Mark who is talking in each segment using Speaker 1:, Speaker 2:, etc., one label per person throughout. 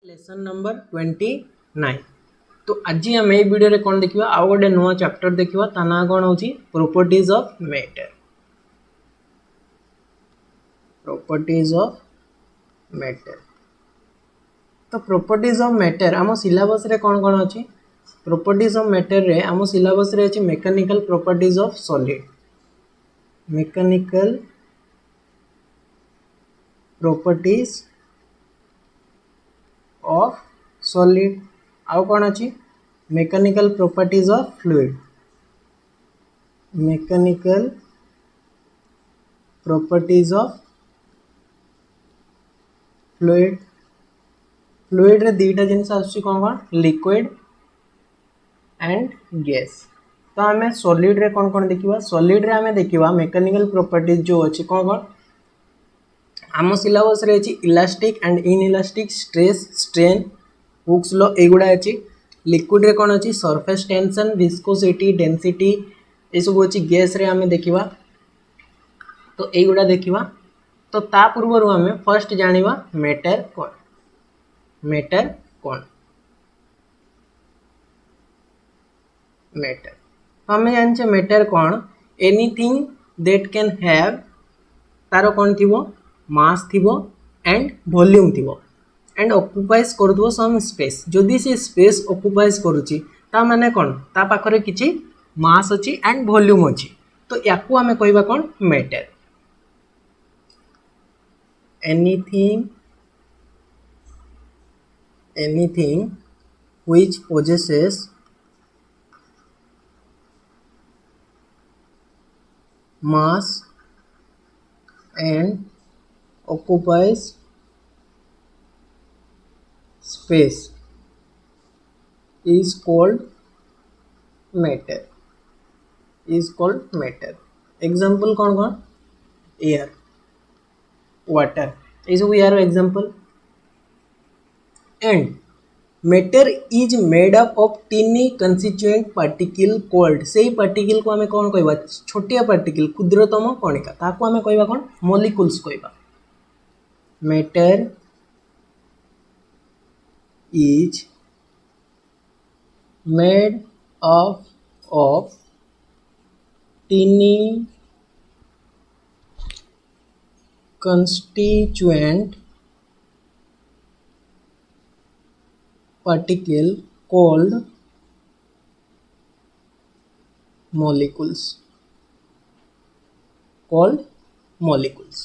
Speaker 1: Lesson number 29। तो आज आम ये वीडियो कौन देखा आउ गोटे नुआ चैप्टर देखा ता ना कौन हो properties of matter. Properties of matter. तो प्रॉपर्टीज ऑफ मैटर आम सिलेबस रे कौन कौन अच्छी प्रॉपर्टीज ऑफ मैटर रे आम सिलेबस रे अच्छी mechanical properties of solid, mechanical properties of solid, आउ कौन अच्छी mechanical properties of fluid, mechanical properties of fluid. Fluid रे दीटा जिनस आसुची कौन कौन लिक्विड एंड गैस। तो आम सॉलिड रे कौन कौन देखिबा सॉलिड रे आम देखिबा मैकेनिकल प्रॉपर्टीज जो अच्छी कौन कौन आम सिलेबस रे अच्छी elastic and inelastic stress strain Hooke's law एगुड़ा अच्छी। लिक्विड रे कौन अच्छी सरफेस टेंशन विस्कोसिटी डेंसिटी ये सब अच्छी। गैस रे आम देखिबा तो एगुड़ा देखिबा। तो ता पूर्व आम फर्स्ट जानिबा मैटर कौन। मैटर कौन मैटर तो आम जाने मैटर कौन एनीथिंग दैट कैन हैव तार कौन थिबो मास थिबो एंड वॉल्यूम थिबो एंड ऑक्युपाइज करथबो सम स्पेस। जदि से स्पेस ऑक्युपाइज करूची ता माने कौन ता पाखरे किछि मास अछि एंड वॉल्यूम अछि। तो याकू आमे कहबा कौन matter. anything which possesses mass and occupies space is called matter, is called matter। Example कौन कौन एयर वाटर ये सब यार example. And matter is made up of tiny constituent particle called से पार्टिकल को हमें कौन कहबा छोटिया पार्टिकल क्षुद्रतम कणिका ताको हमें कहबा कौन मॉलिक्यूल्स कहबा। Matter is made up of tiny constituent particle called molecules, called molecules।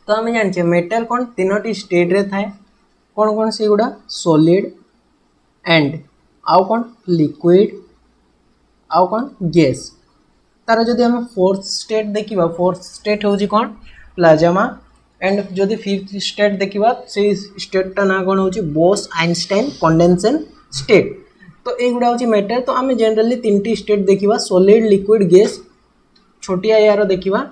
Speaker 1: तो आम जाने मैटर कौन तीनोटी स्टेट रे थाए कौन कौन से गुड़ा सॉलिड एंड आउ कौन लिक्विड आउ कौन गैस। तार जदि आम फोर्थ स्टेट देखिबा फोर्थ स्टेट होची कौन प्लाज्मा एंड जदि फिफ्थ स्टेट देखिबा से स्टेट ना कौन होची बोस आइंस्टाइन कंडेंसेशन स्टेट। तो एगुड़ा होची मैटर। तो आम जनरली तीनटी स्टेट देखिबा सॉलिड लिक्विड गैस। छोटिया यार देखिबा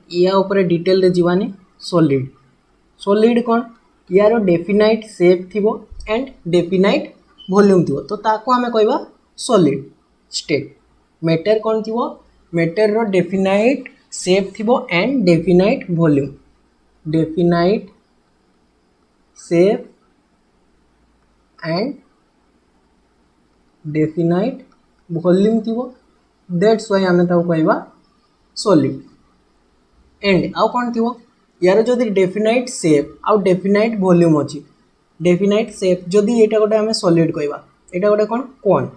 Speaker 1: या ऊपर डिटेल रे जीवानी सॉलिड। सॉलिड कौन यार डेफिनाइट शेप थिबो एंड डेफिनाइट वॉल्यूम थिबो तो ताको आमे कहबा सॉलिड स्टेट। मैटर कौन थिबो मैटर रो डेफिनाइट शेप थिबो and definite volume, definite shape and definite volume थिबो दैट्स व्हाई आमे ताको कहबा सॉलिड। एंड आउ कौन थिबो यार जदि डेफिनाइट शेप आउ डेफिनाइट वॉल्यूम अछि। डेफिनाइट शेप जदि एटा गोटे आमे सॉलिड कहबा एटा गोटे कौन कोन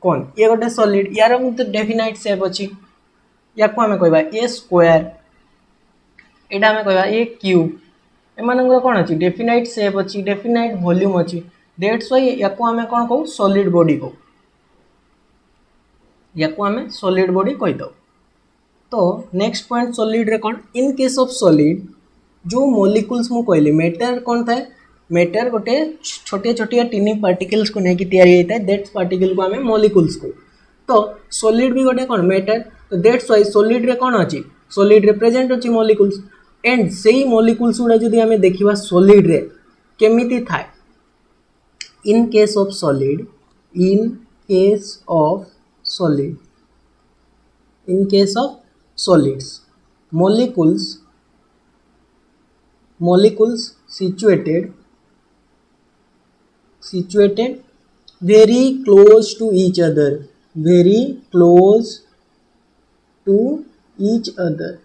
Speaker 1: कोन ये गोटे सॉलिड यार तो डेफिनाइट शेप अछि या को आमे कहबा ए स्क्वायर एटा आमे कहबा ए क्यूब एमानंगर कोन अछि डेफिनाइट शेप अछि डेफिनाइट वॉल्यूम अछि दैट्स व्हाई या को आमे कोन कहू सॉलिड बॉडी को या को आमे सॉलिड बॉडी कहि दो। तो नेक्स्ट पॉइंट सॉलिड रे कोन इन केस ऑफ सॉलिड जो मॉलिक्यूल्स मु कहली मैटर कोन थाए मैटर गोटे छोटे छोटे टीनी पार्टिकल्स को नेकी तैयारी होता है दैट्स पार्टिकल को आमे मॉलिक्यूल्स को। तो सॉलिड भी गोटे कोन मैटर तो दैट्स व्हाई सॉलिड रे कोन अछि सॉलिड रिप्रेजेंट अछि मॉलिक्यूल्स एंड सेही मॉलिक्यूल्स उडा जदि हमें देखिबा सॉलिड रे केमिति थाए इन case of solid in case of solid in case of solids molecules situated situated very close to each other, very close to each other.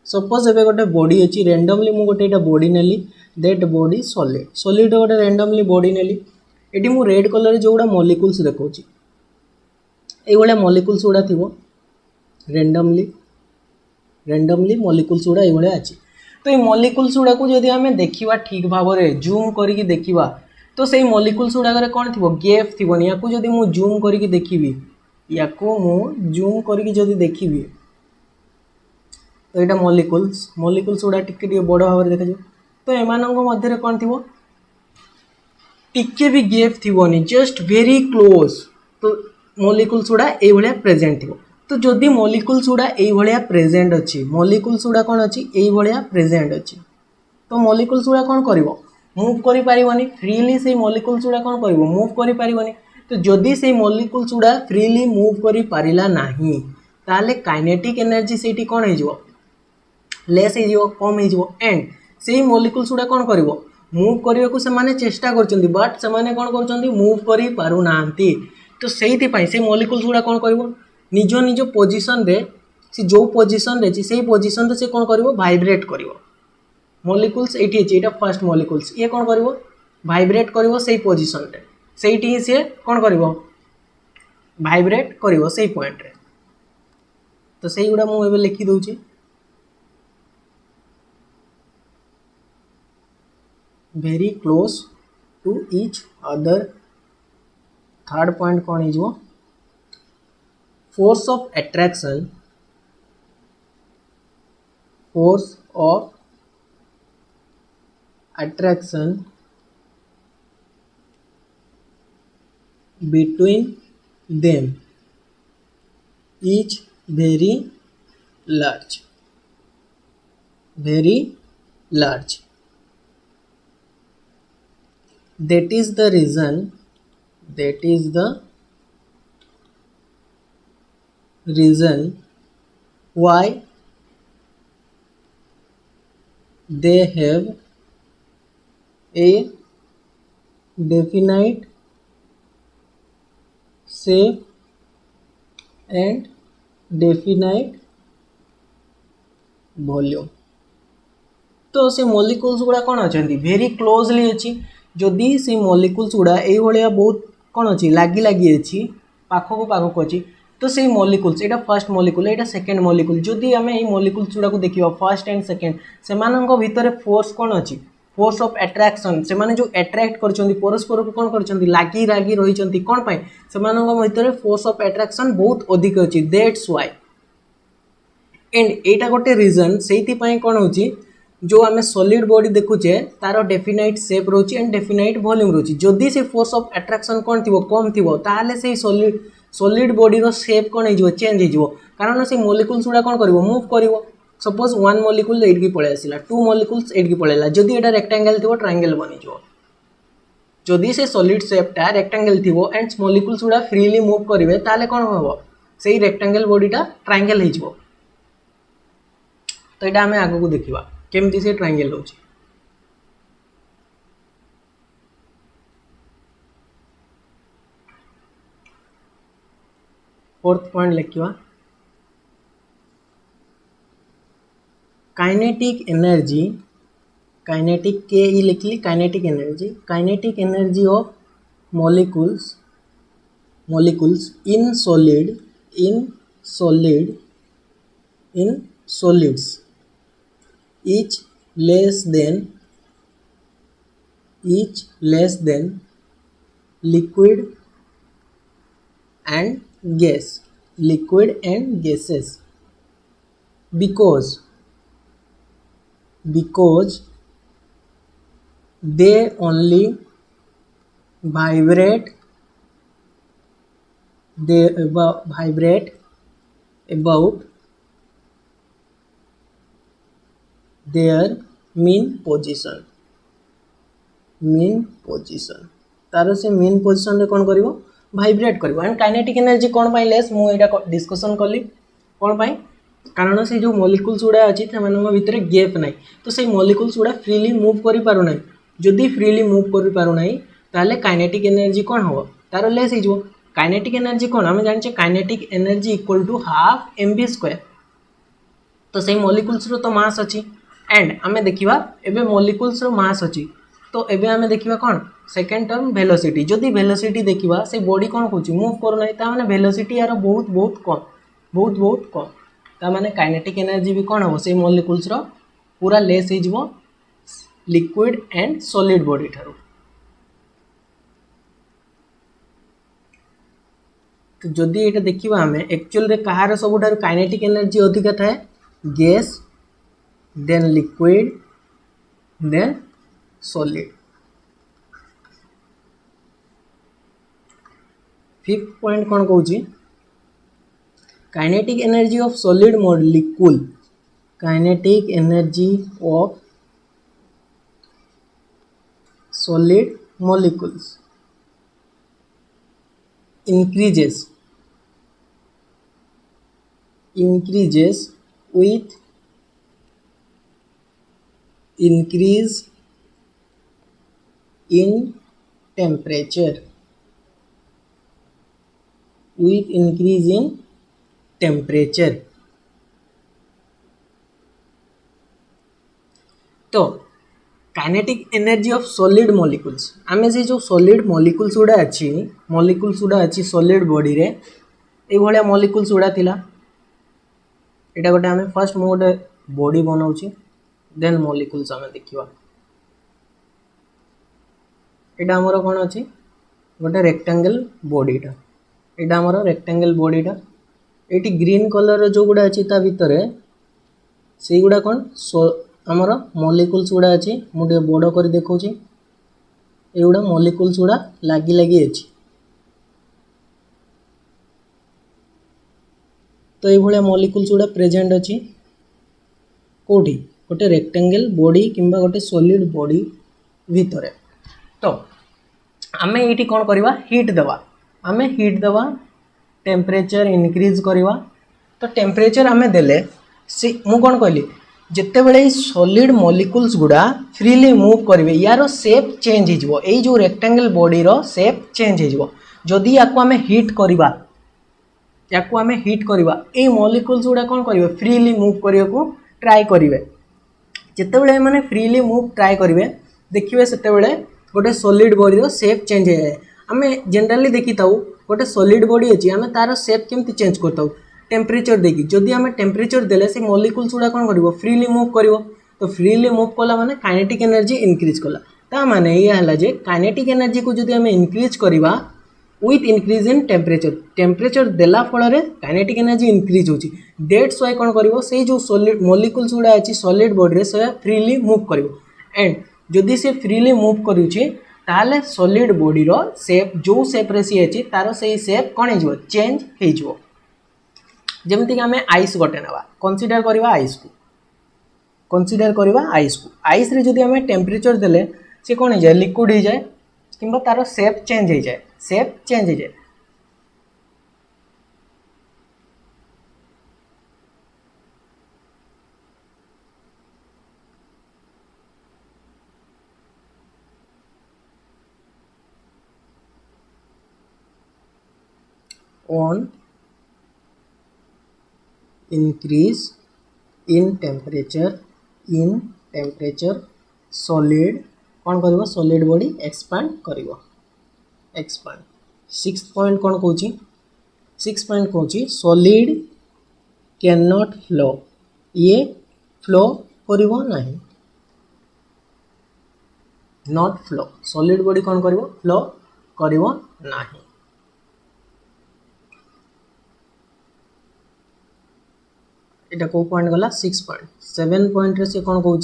Speaker 1: Suppose एबे गोटे बॉडी अच्छी रेंडमली मु गोटे बॉडी नेली दैट बॉडी सॉलिड गोटे randomly body नेली एटी मु रेड कलर जो गुड़ा मॉलिक्यूल्स देखौची ए वाला मॉलिक्यूल्स गुड़ा थिबो रेंडमली मॉलिक्यूल्स गुड़ा ए वाला अछि तो ये मॉलिक्यूल्स गुड़ा को जदि हमें देखिबा ठीक भाव रे जूम करके देखिबा तो सेही मॉलिक्यूल्स गुड़ा करे कोन थिबो गैप थिबो नि याकू जदि मु जूम करके देखिबी तो यहाँ मॉलिक्यूल्स गुड़ा टिके बड़ भाव देखा जाए तो एमानंको मध्य कौन थी टिके भी गैप थी जस्ट वेरी क्लोज तो मॉलिक्यूल्स गुड़ा ये भाया प्रेजेंट थी तो जदि मॉलिक्यूल्स गुड़ा ये भाया प्रेजेंट अच्छी मॉलिक्यूल्स गुड़ा कौन अच्छी ये भाया प्रेजेंट अच्छी तो मॉलिक्यूल्स गुड़ा कौन कर मूव करि पारिबनी फ्रीली से मॉलिक्यूल्स गुड़ा कौन कर मूव करि पारिबनी तो जदि से मॉलिक्यूल्स गुड़ा फ्रीली मूव करि पारिला नाही ताले काइनेटिक एनर्जी सेठी कौन हो लेस हो कम हो एंड से मॉलिक्यूल्स गुड़ा कौन कर मूव करने को से चेष्टा कर बट से कौन कर मूव कर पारु नांती तो से मॉलिक्यूल्स गुड़ा कौन कर निज निज पोजिशन रे से जो पोजिशन रे से पोजिशन रे से कौन कर भाइब्रेट कर मॉलिक्यूल्स ये ये फर्स्ट मॉलिक्यूल्स ये कौन कर भाइब्रेट कर से पोजिशन रे से सी कौन कर भाइब्रेट कर से पॉइंट रे तो से गुड़ा मुझे लिखी दूची very close to each other third point कौन है force of attraction between them is very large that is the reason why they have a definite shape and definite volume तो से मॉलिक्यूल्स गुड़ा कौन अच्छा वेरी क्लोजली अच्छी जदि से मॉलिक्यूल्स गुड़ा ये बहुत कौन अच्छी लगी अच्छी पाखक अच्छी तो से मॉलिक्यूल्स यहाँ फर्स्ट मॉलिक्यूल यहाँ सेकेंड मॉलिक्यूल जदि आम ये मॉलिक्यूल्स गुड़ा को देखा फर्स्ट एंड सेकेंड से भितर फोर्स कौन अच्छी फोर्स ऑफ अट्रैक्शन से जो अट्रैक्ट कर परस्पर को कौन कर लागी रही कौन पाई से भितर फोर्स ऑफ अट्रैक्शन बहुत अधिक अच्छी दैट्स व्हाई एंड एटा गोटे रीजन से कौन हो जो आम सॉलिड बॉडी देखुचे तार डेफिनाइट शेप रोची एंड डेफिनाइट वॉल्यूम रोची जदि से फोर्स ऑफ अट्रैक्शन कौन थी कम थी ताले से सॉलिड बॉडी रो शेप कौन हो चेंज हो कारण से मॉलिक्यूल्स गुड़ा कौन कर मूव कर सपोज वन मॉलिक्यूल एटकी पलि आसला टू मॉलिक्यूल्स एटकी पलैला जदि एटा रेक्टेंगल थी ट्रायंगल बनी जदि से सॉलिड शेपटा रेक्टेंगल थी एंड मॉलिक्यूल्स गुड़ा फ्रीली मूव करेंगे ताले कौन हम से रेक्टेंगल बॉडीटा ट्रायंगल हो तो यहाँ आम आग को देखा केमती से ट्रायंगल हो फोर्थ पॉइंट लिखा काइनेटिक के ई लिखली kinetic energy of molecules in solids each less than liquid and gases because they only vibrate about their mean position तार से मेन पोजिशन रे कौन करिवो भाइब्रेट करिवो एंड काइनेटिक एनर्जी कौन पाई लेस मु एटा डिस्कशन कली कौन पाई कारण से जो मॉलिक्यूल्स गुड़ा अच्छी से भितर गैप ना तो से मॉलिक्यूल्स गुड़ा फ्रीली मूव करि पारु ना जदि फ्रीली मूव कर पारू नाही ताले काइनेटिक एनर्जी कौन हो तार लेस हो। काइनेटिक एनर्जी कौन आम जाने kinetic energy equal to half mv square. तो से मॉलिक्यूल्स रो तो मास अच्छी एंड आम देखा एबे मॉलिक्यूल्स रो मास अच्छी। तो एबे आम देखा कौन सेकेंड टर्म वेलोसिटी। जदि वेलोसिटी देखा से बॉडी कौन कौन मूव करूना ताने वेलोसिटी यार बहुत बहुत कम बहुत कम ताने काइनेटिक एनर्जी भी कौन हम से मॉलिक्यूल्स रो पूरा लेस हो लिक्विड एंड सॉलिड बॉडी ठारू। तो जदि ये देखा आम एक्चुअल कहार सबुठार काइनेटिक एनर्जी अधिका थाए gas then liquid then solid. Fifth point कौन कहूँ kinetic energy of solid molecule. Kinetic energy of solid molecules increases with increase in temperature तो kinetic energy of solid molecules आमे से जो सॉलिड मॉलिक्यूल्स गुड़ा अच्छी सॉलिड बॉडी रे ए भलिया molecules गुड़ा थिला। एटा गोटे आमे फर्स्ट मु गोटे बॉडी बनाउछि देन मॉलिक्यूल्स आमे देखिबा। एटा हमर कोन अछि गोटे रेक्टेंगल बॉडीटा। एटा हमर रेक्टेंगल बॉडीटा एटी ग्रीन कलर जो गुड़ा अछि ता भितरे से गुड़ा कोन आमर मॉलिक्यूल्स गुड़ा अच्छी मुझे बड़ कर देखा एगुड़ा मॉलिक्यूल्स गुड़ा लगी लगी अच्छी। तो ये मॉलिक्यूल्स गुड़ा प्रेजेंट अच्छी कोठी गोटे रेक्टेंगल बॉडी किंबा गोटे सॉलिड बॉडी भितर। तो आम ये कौन करवा हीट देवा आम हीट देवा टेम्परेचर इनक्रीज करवा। तो टेम्परेचर आम देले से मु कौन कहली जिते बड़े सॉलिड मॉलिक्यूल्स गुड़ा फ्रीली मूव करेंगे यार शेप चेंज हो जो रेक्टेंगल बॉडी रो शेप चेंज हो। जदि या हीट करवा ये मॉलिक्यूल्स गुड़ा कौन करेंगे फ्रीली मूव करने को ट्राए करेंगे। जिते बड़े मैंने फ्रीली मूव ट्राए करेंगे देखिए से गोटे सॉलिड बॉडी रो शेप चेंज हो जाए। आम जनरली देखी था गोटे सॉलिड बॉडी अच्छी आम तार शेप केमती चेंज करता टेम्परेचर देखी। जदि आम टेम्परेचर देले से मॉलिक्यूल्स गुड़ा कौन कर फ्रीली मूव कर। तो फ्रीली मूव कला माने काइनेटिक एनर्जी इनक्रीज कला। ता माने ये है जे काइनेटिक एनर्जी को जदि आम इनक्रीज करवा विथ इनक्रीज इन टेम्परेचर देला फल काइनेटिक एनर्जी इनक्रीज होची। दैट्स व्हाई कौन कर से जो सॉलिड मॉलिक्यूल्स गुड़ा अच्छी सॉलिड बॉडी रे से फ्रीली मूव कर। एंड जदि से फ्रीली मूव करुचे ताले सॉलिड बॉडी रो शेप जो शेप रे सी अछि तार से शेप कौन हो चेंज हो। जमती आम आइस गोटे ना कनसीडर करवा आइस को आइस रे जदि आम टेम्परेचर देले से कौन हो जाए लिक्विड हो जाए कि तार शेप चेंज हो जाए। On increase in temperature solid कौन कर सॉलिड बॉडी एक्सपांड कर एक्सपांड। सिक्स पॉइंट कौन कहूँ सॉलिड कैन नॉट फ्लो ये फ्लो करिवो नहीं नॉट फ्लो सॉलिड बॉडी कौन करिवो फ्लो करिवो नहीं। एटा को पॉइंट गला 6 पॉइंट 7 पॉइंट रे से कौन कहूँ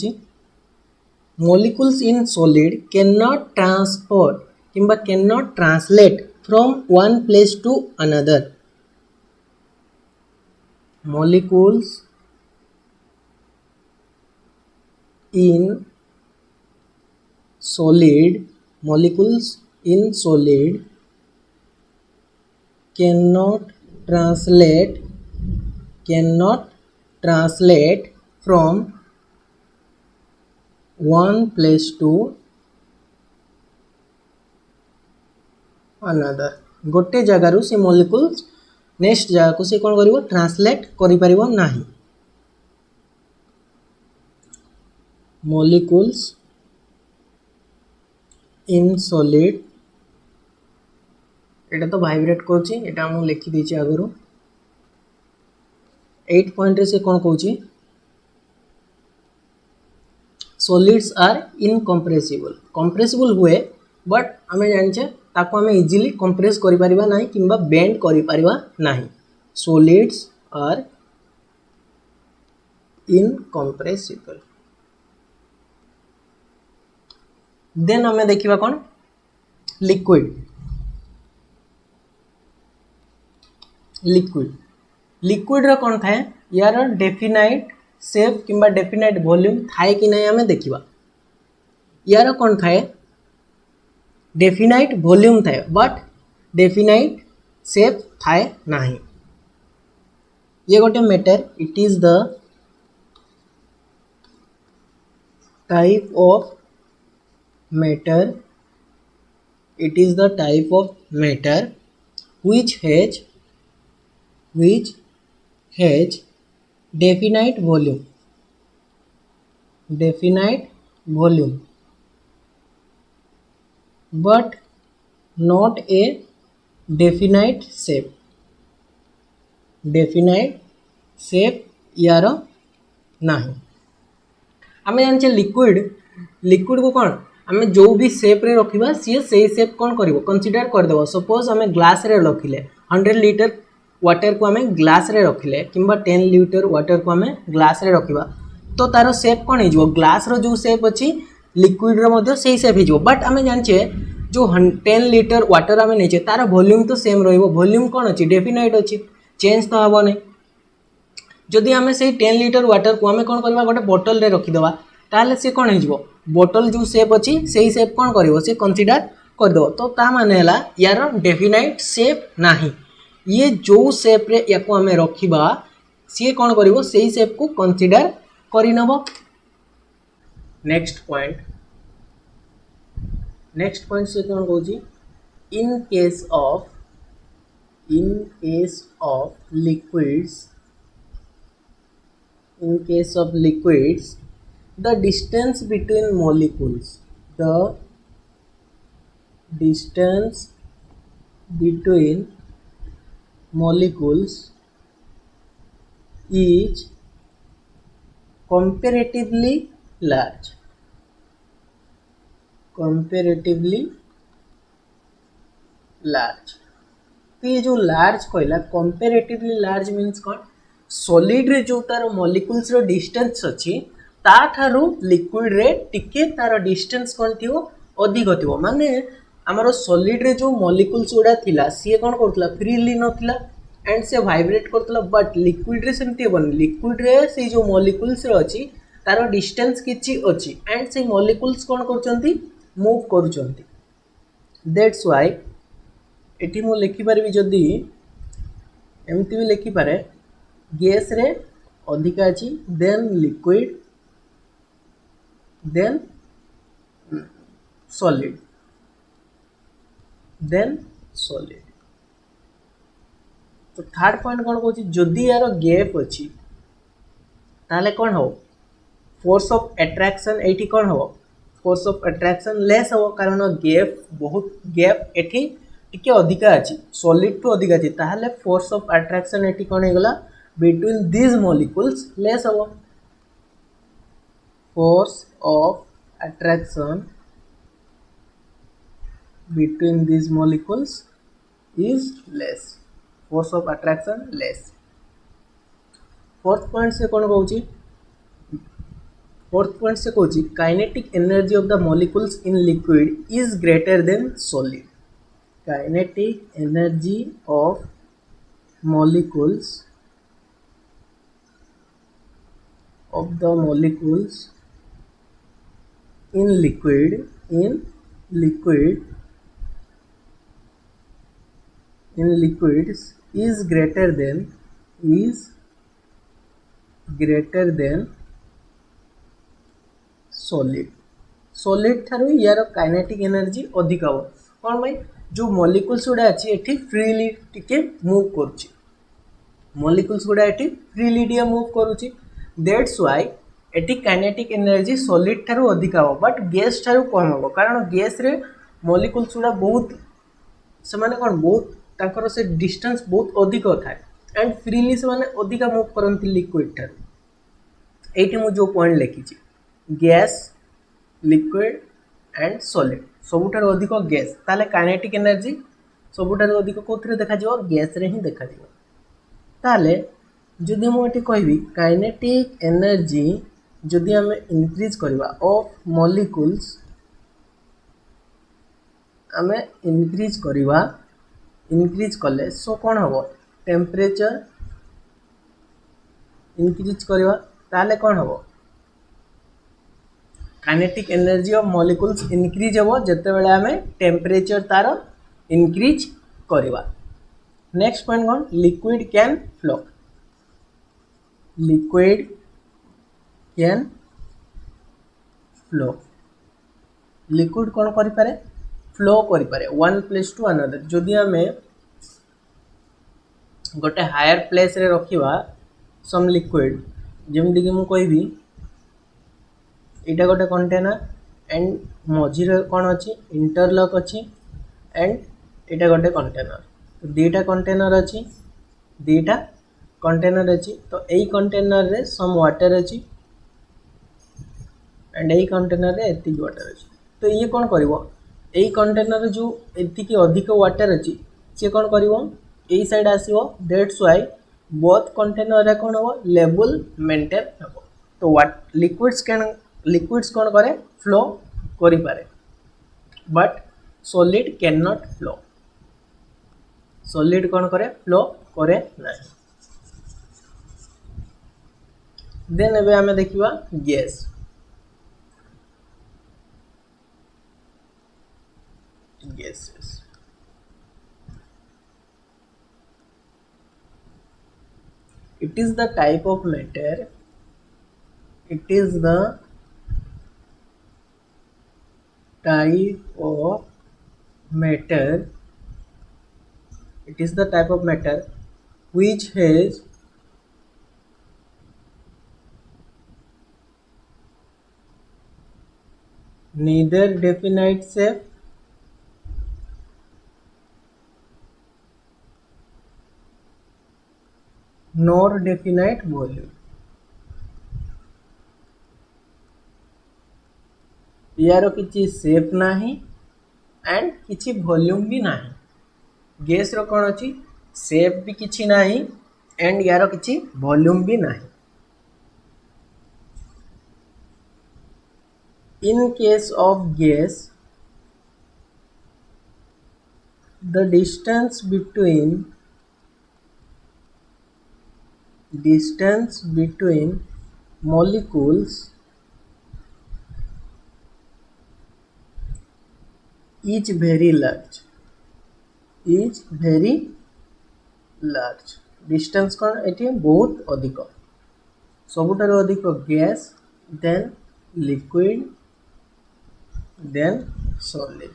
Speaker 1: molecules in solid can not transport किंबा can not translate from one place to another. Molecules in solid cannot translate from one place to another गोटे जगार से मॉलिक्यूल्स नेक्स्ट जगह को से कौन करिवो ट्रांसलेट करि परिवो नाही मॉलिक्यूल्स इन सॉलिड एटा तो वाइब्रेट करछि एटा हम लिखि दैछि आगरो 8 पॉइंट रे से कौन कहछि सॉलिड्स आर इनकम्प्रेसिबल कंप्रेसिबल हुए बट आमे जानछे ताको आमे इजीली कंप्रेस करि परिबा नाही किंबा बेंड करि परिबा नाही सॉलिड्स आर इनकम्प्रेसिबल देन आमे देखिबा कोन लिक्विड लिक्विड लिक्विड रो कोन थाए यार डेफिनाइट शेप किंबा डेफिनाइट वॉल्यूम थाए कि नहीं आमे देखिबा यार कोन थाए डेफिनाइट वॉल्यूम थाए बट डेफिनाइट शेप थाए नाही ये गोटे matter it is the type of matter it is the type of matter which has definite volume but not a definite shape यार नहीं आमे जानछे लिक्विड को कौन आमे जो भी शेप रे रखिबा सी से शेप कौन करिवो कंसीडर कर देबो सपोज आमे ग्लास रे रखिले 100 लीटर वाटर को आमे ग्लास रे रखिले किंबा 10 लीटर वाटर को आमे ग्लास रे रखिबा तो तारो शेप कौन हिजो ग्लास रो जो शेप अछि लिक्विड रो मध्ये सेही शेप हिजो बट आमे जानछे जो 10 लीटर वाटर आमे नेचे तारो वॉल्यूम तो सेम रहइबो वॉल्यूम कौन अछि डेफिनाइट अछि चेंज तो हबो नै जदि आमे सेही 10 लीटर वाटर को आमे कौन करबा गोटे बोतल रे रखि देबा ताले से कौन हिजो बोतल जो शेप अच्छी से शेप कौन करिवो से कंसीडर कर दो तो ता माने हला यार डेफिनाइट शेप नाही ये जो शेप रे याको हमें रखिबा सी कौन करिवो से शेप को कंसीडर करि नबो नेक्स्ट पॉइंट से कौन कहूची in case of liquids the distance between molecules is comparatively large तो ये जो लार्ज कहला comparatively large means कौन सॉलिड रे जो तार मॉलिक्यूल्स रो डिस्टेंस अछि ता ठारू लिक्विड रे टिके तार डिस्टेंस कोन थिवो अधिक थिवो माने हमरो सॉलिड रे जो मॉलिक्यूल्स उडा थिला सी कोन करथला फ्रीली नथिला एंड से वाइब्रेट करथला बट लिक्विड रे सेमती हेबन लिक्विड रे से जो मॉलिक्यूल्स रे अछि तार डिस्टेंस किछि अछि एंड से मॉलिक्यूल्स कोन करचंती मूव करचंती दैट्स व्हाई एठी मो लिखि परबी जदी एमती भी लिखि पारे गैस रे अधिक अछि देन लिक्विड then solid तो थर्ड पॉइंट कौन कहूँ जदि यार गैप अच्छी ताले कौन हो फोर्स ऑफ अट्रैक्शन एटी कौन हो फोर्स ऑफ अट्रैक्शन लेस हो कारण गैप एटी टिके अधिका अछि सॉलिड टू अधिका अछि ताले फोर्स ऑफ अट्रैक्शन एटी कौन हेगला बिटवीन दिस मॉलिक्यूल्स लेस हो force of attraction between these molecules is less force of attraction less fourth point से कौन कहूची kinetic energy of the molecules in liquid is greater than solid kinetic energy of molecules in liquids is greater than solid Tharu यार kinetic energy अधिक हो कौन भाई जो molecules गुड़ा अच्छी एठी फ्रीली टिके मूव करुची मॉलिक्यूल्स गुड़ा एठी फ्रीली टिके मूव करुची दैट्स व्हाई एठी काइनेटिक एनर्जी सॉलिड ठारू अधिक हो बट गैस ठारू कम हो कारण गैस रे मॉलिक्यूल्स गुड़ा बहुत से माने कोन बहुत ताकर से डिस्टेंस बहुत अधिक थाए एंड फ्रीली से माने अधिक मूव करंती लिक्विड ठारू एठी मु जो पॉइंट लिखी गैस लिक्विड एंड सॉलिड सबुठार अधिक गैस ताले काइनेटिक एनर्जी सबुठार अधिक कोथरे देखा जिवो गैस रे ही देखा जिवो ताले जदि मु एठी कहबी काइनेटिक एनर्जी जदि हमें इंक्रीज करवा ऑफ मॉलिक्यूल्स हमें इंक्रीज करवा इंक्रीज कले सो कौन हम टेम्परेचर इंक्रीज करवा ताले कौन हम kinetic energy of molecules increase हो जिते बेले हमें टेम्परेचर तार इंक्रीज करवा नेक्स्ट पॉइंट कौन liquid can flow liquid can flow liquid कौन करि पारे फ्लो करि पारे वन प्लेस टू अनदर जदि हमें गोटे हायर प्लेस रे रखिवा सम लिक्विड जेमती कि मु कहबी इटा गोटे कंटेनर एंड मझिरे कौन अच्छी इंटरलॉक अच्छी एंड इटा गोटे कंटेनर दीटा कंटेनर अच्छी दीटा कंटेनर अच्छी तो यही कंटेनर रे सम वाटर अच्छी एंड यही कंटेनर रे एतिक वाटर अच्छी तो ये कौन करिवो यही कंटेनर जो एतिक अधिक वाटर अच्छी सी कौन करिवो यही साइड आसीवो दैट्स व्हाई बोथ कंटेनर रे कौन हो लेवल मेंटेन हो तो व्हाट लिक्विड्स कौन करे फ्लो करि पारे but solid can not flow solid कौन करे फ्लो करे नहीं देन एबे हमें देखिवा gas gases it is the type of matter it is the type of matter it is the type of matter which has neither definite shape nor definite volume यार किसी shape नहीं and किसी volume भी नहीं gas रो कौन अच्छी shape भी किसी नहीं एंड यार किसी वॉल्यूम भी नहीं in case of gas the distance between molecules is very large distance कौन एटी बहुत अधिक सबुठार अधिक gas then liquid then solid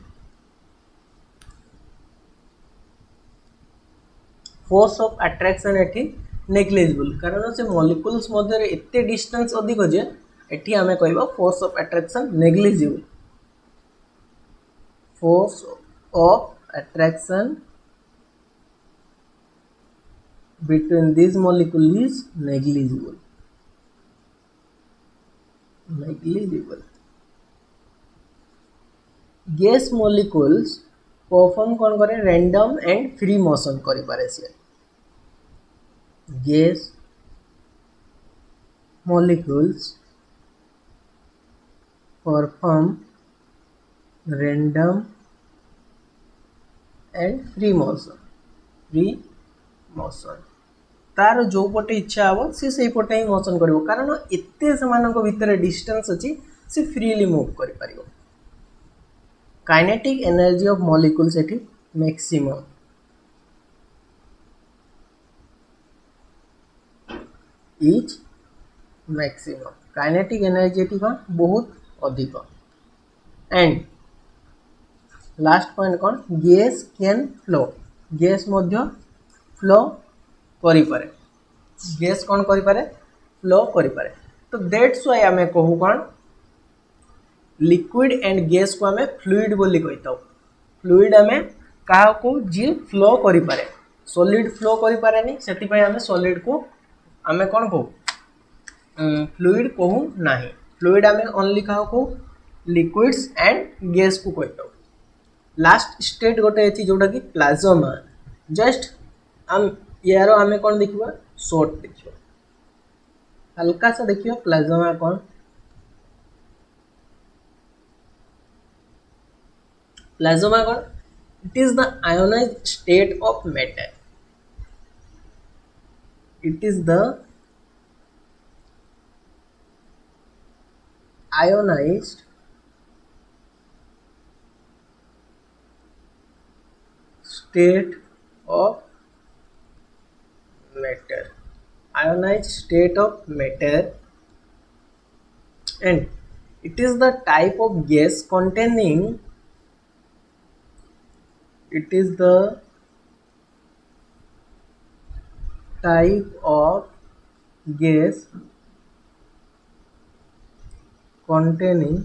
Speaker 1: force of attraction एटी नेग्लिजिबल कारण से मॉलिक्यूल्स मध्य एते डिस्टेंस अधिक जे एटी हमें कहबा force of attraction negligible force of attraction between these molecule is negligible gas molecules perform कौन करे रैंडम एंड फ्री मोशन करि पारे से gas molecules perform random and free motion तार जो पटे इच्छा हम सी से पटे ही मोशन करिवो कारण एते समानक भितर डिस्टेंस अछि से फ्रीली मूव करि परिवो काइनेटिक एनर्जी ऑफ मॉलिक्यूल्स एठी maximum is maximum kinetic energy एठी का बहुत अधिक एंड लास्ट पॉइंट कौन gas can flow gas Madhya flow करि पारे गैस कौन करि पारे फ्लो करि पारे तो दैट्स व्हाई आमे कहू कौन लिक्विड एंड गैस को आमे फ्लूइड बोली कहिताऊ फ्लूइड आमे काहा को जी फ्लो करि पारे सॉलिड फ्लो करि पारेनी सेति पय आमे सॉलिड को आमे कौन कहू फ्लूइड कहू नाही फ्लूइड आमे ओनली काहा को लिक्विड्स एंड गैस को कहिताऊ लास्ट स्टेट गोटे अछि जोटा कि प्लाज्मा जस्ट हम यार आमे कौन देखिबा शॉर्ट देखिबा हल्का सा देखियो प्लाज्मा कौन प्लाज्मा कौन it is the ionized state of matter it is the ionized state of matter ionized state of matter and it is the type of gas containing it is the type of gas containing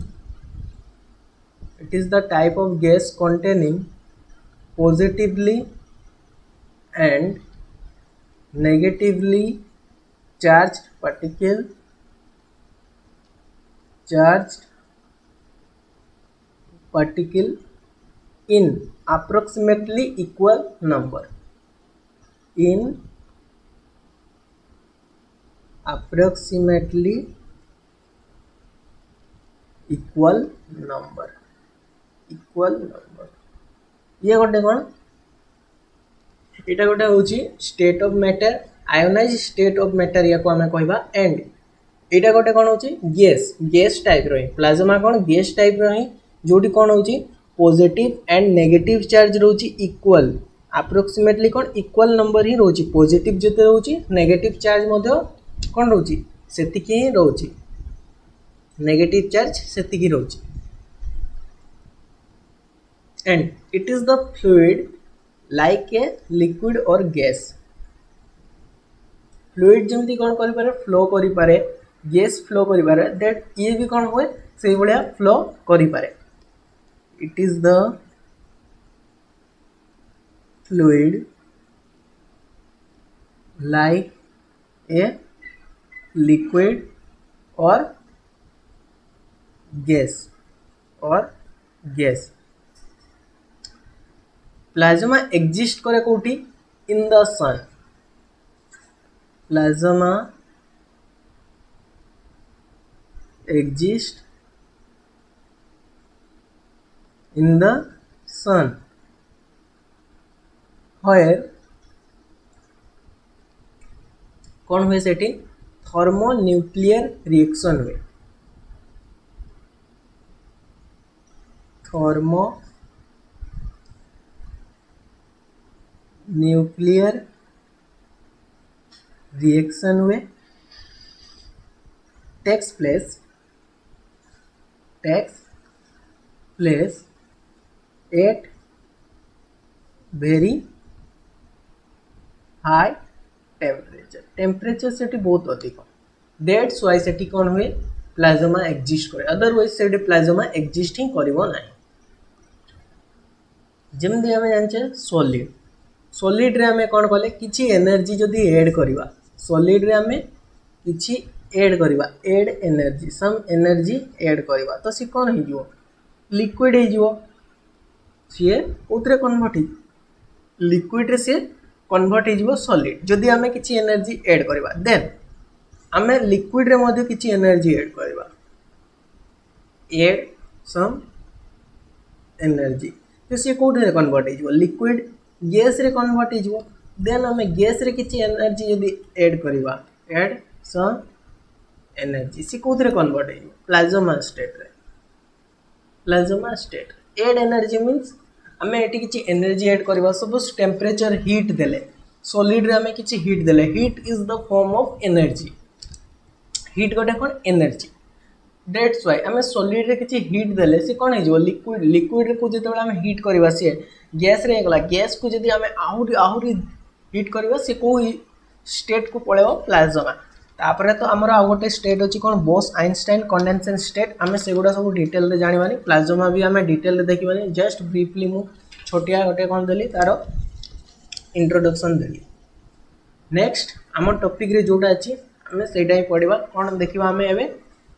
Speaker 1: it is the type of gas containing positively and negatively charged particle in approximately equal number in approximately equal number ये गोटे कौन यहाँ गोटे हूँ state of matter ionize state of matter या को आमे कहबा एंड यहाँ गोटे कौन हूँ गैस टाइप रही प्लाज्मा कौन गैस टाइप रही जोटी कौन हूँ पॉजिटिव एंड नेगेटिव चार्ज रोची इक्वल अप्रोक्सीमेटली कौन इक्वल नंबर ही रोची पॉजिटिव जते रोची नेगेटिव चार्ज मध्य कौन रोची सेतिकी ही रोची नेगेटिव चार्ज सेतिकी रोची and it is the fluid like a liquid or gas fluid जमती कौन करि पारे फ्लो करि पारे गैस फ्लो करि पारे दैट ये भी कौन हुए से भलिया फ्लो करि पारे it is the fluid like a liquid or gas plasma exist करे कोठी in the sun plasma exist in the sun where कौन हुए सेठी थर्मोन्यूक्लियर रिएक्शन हुए थर्मोन्यूक्लियर रिएक्शन हुए takes place at very high temperature से बहुत अधिक दैट्स व्हाई से कौन हुए प्लाज्मा एक्जिस्ट करे अदरवाइज से प्लाज्मा एक्जिस्ट ही करिवो नाही जमदी हमें जानचे सॉलिड रे हमें कौन कले किछि एनर्जी जदि ऐड करबा सॉलिड रे हमें किछि ऐड करबा add energy some energy add करबा तो सी कौन हो जिवो लिक्विड हो जिवो सी उतरे कन्वर्ट हो लिक्विड रे से कन्वर्ट हो सॉलिड जदि आमे किछि एनर्जी ऐड करबा देन आमे लिक्विड रे मध्ये किछि एनर्जी ऐड करबा ऐड सम एनर्जी तो सी कोठे कन्वर्ट हो लिक्विड गैस रे कन्वर्ट हो देन आमे गैस रे किछि एनर्जी जदि ऐड करबा ऐड सम एनर्जी सी कोठे कन्वर्ट हो plasma state add energy means आमे एटी किछि एनर्जी ऐड करबा सपोज टेम्परेचर हीट देले सॉलिड रे आमे किछि हीट देले heat is the form of energy heat गोटे कोन एनर्जी डेट्स वाई आम सॉलिड रे किसी हिट देले सी कौन हो लिक्विड लिक्विड को जो आम हिट करवा सी गैस रे गला गैस को जब आम आहरी आहरी हिट करवा सी को स्टेट को पड़ेब प्लाज्मा तापर तो आमर आउ गोटे स्टेट अच्छी कौन बोस आइंस्टाइन कंडेंसेशन स्टेट आम से गुड़ा सब डिटेल रे जानिबानी प्लाज्मा भी आम डिटेल रे देखिबानी जस्ट ब्रीफली मु छोटिया गोटे कौन देली तार इंट्रोडक्शन देली नेक्स्ट आम टॉपिक रे जोटा अच्छी आम सेटा ही पढ़ा कौन देखा आम एवं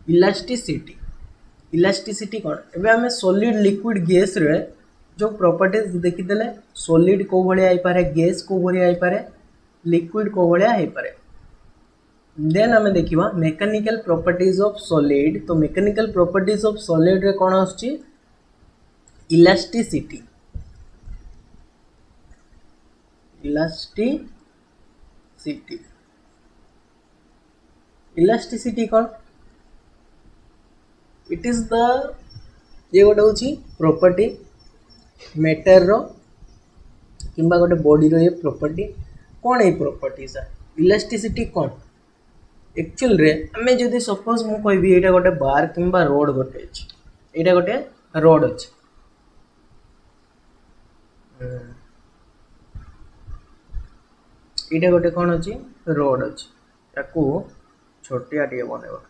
Speaker 1: इलास्टिसिटी इलास्टिसिटी कौन एवं आम सॉलिड लिक्विड गैस रे जो प्रॉपर्टीज देखीदे सॉलिड को भाया आईपे गैस को भाया आईपे लिक्विड को भाया आईपे देन आम देखा मेकानिकल प्रॉपर्टीज ऑफ सॉलिड तो मेकानिकल प्रॉपर्टीज ऑफ सॉलिड रे कौन आसुची इलास्टिसिटी इलास्टिसिटी इलास्टिसिटी कौन इट इज द ये गोटे हूँ प्रॉपर्टी मैटर रो किंबा गोटे बॉडी रो ये प्रॉपर्टी कौन है प्रॉपर्टीज इलास्टिसिटी कौन एक्चुअल रे आमे जदि सपोज मु कहबी एटा गोटे बार किंबा रोड गोटे अछि एटा गोटे रोड अछि एटा गोटे कौन अछि रोड अछि ताकू छोटिया टिए बनेबा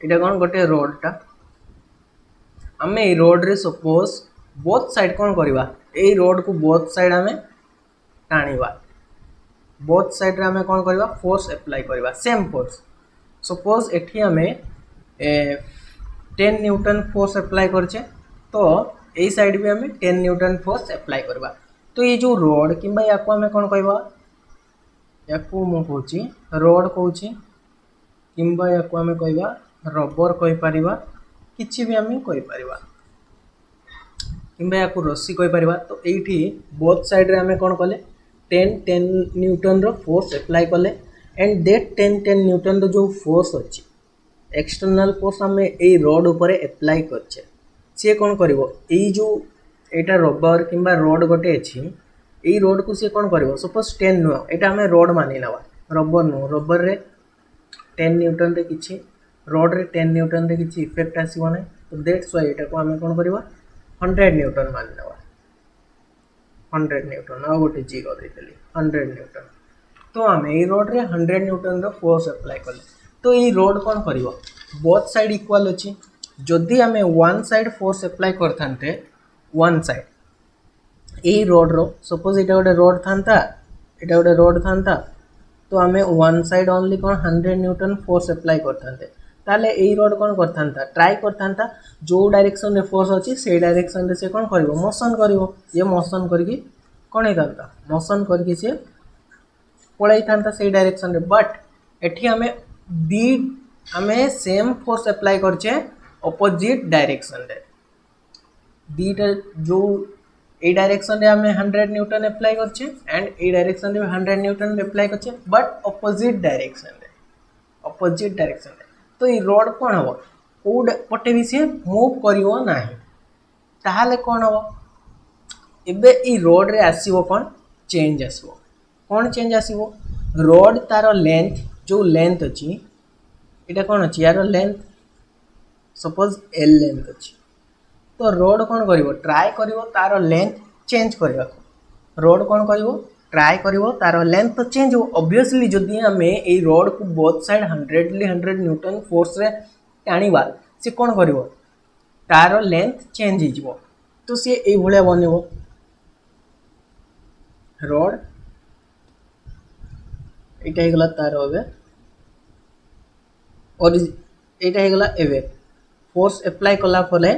Speaker 1: इटा कौन गोटे रोड टा आमे ए रोड रे सपोज बोथ साइड कौन करवा ए रोड को बोथ साइड आमे टाणीबा बोथ साइड रे आमे कौन करवा फोर्स अप्लाई करवा सेम फोर्स सपोज एठी आमे 10 न्यूटन फोर्स अप्लाई करछे तो ए साइड भी आमे 10 न्यूटन फोर्स अप्लाई करवा तो ये जो रोड किंबा याको आमे कौन कहबा याको मु कहूची रोड कहूची किंबा याको आमे कहबा रबर कहि परिबा किछि भी आमे कहि परिबा किंबा याको रस्सी कहि परिबा तो एठी बोथ साइड रे आमे कोन कले 10 न्यूटन रो फोर्स अप्लाई कले एंड दैट 10 न्यूटन रो जो फोर्स अछि एक्सटर्नल फोर्स आमे ए रोड ऊपर अप्लाई करछे से कोन करिवो ए जो एटा रबर किंबा रोड गोटे अछि ए रोड को से कोन करिवो सपोज 10 नो एटा आमे रोड मानि नवा रबर नो रबर रे 10 न्यूटन रे किछि रोड रे 10 न्यूटन रे किछि इफेक्ट आसीबो नै तो दैट्स व्हाई एटा को आमे कोन करबा 100 न्यूटन मान लेवा 100 न्यूटन आ गोटे जीरो देतली 100 न्यूटन तो आमे ए रोड रे 100 न्यूटन रो फोर्स अप्लाई करले तो ए रोड कोन करबो बोथ साइड इक्वल अछि जदि आमे वन साइड फोर्स अप्लाई करथांते वन साइड ए रोड रो सपोज एटा गोटे रोड थांता एटा गोटे रोड थांता तो आमे वन साइड ओनली कोन 100 न्यूटन फोर्स अप्लाई करथांते ताले ए रोड कोन करथांता ट्राई करथांता जो डायरेक्शन रे फोर्स अछि से डायरेक्शन रे से कोन करबो मोशन करबो ये मोशन करके कोन हेतांता मोशन करके से पळाई थांता से डायरेक्शन रे बट एठी हमें सेम फोर्स अप्लाई करछे ऑपोजिट डायरेक्शन रे बीटा जो ए डायरेक्शन रे हमें 100 न्यूटन अप्लाई करछे एंड ए डायरेक्शन रे 100 न्यूटन अप्लाई करछे बट ऑपोजिट डायरेक्शन रे तो ये रोड कौन हम कौट पटे भी सी मूव करिवो नाही ताहाले कौन हम एबे ई रोड रे आसीबो कौन चेंज आसीबो कौन चेंज आसीबो रोड तार लेंथ जो लेंथ अछि एटा कौन अछि यार लेंथ सपोज एल लेंथ अछि तो रोड कौन करिवो ट्राई करिवो तार लेंथ चेंज करबा रोड कौन करिवो ट्राई करिवो तार लेंथ तो चेंज हो ऑब्वियसली जदि हमें ए रोड को बोथ साइड 100 न्यूटन फोर्स रे टाणीबा से कौन करिवो तार लेंथ चेंज हो जिवो तो से ए भले बनिवो रोड एटा हे गला तार होबे और एटा हे गला एवे फोर्स अप्लाई कला फले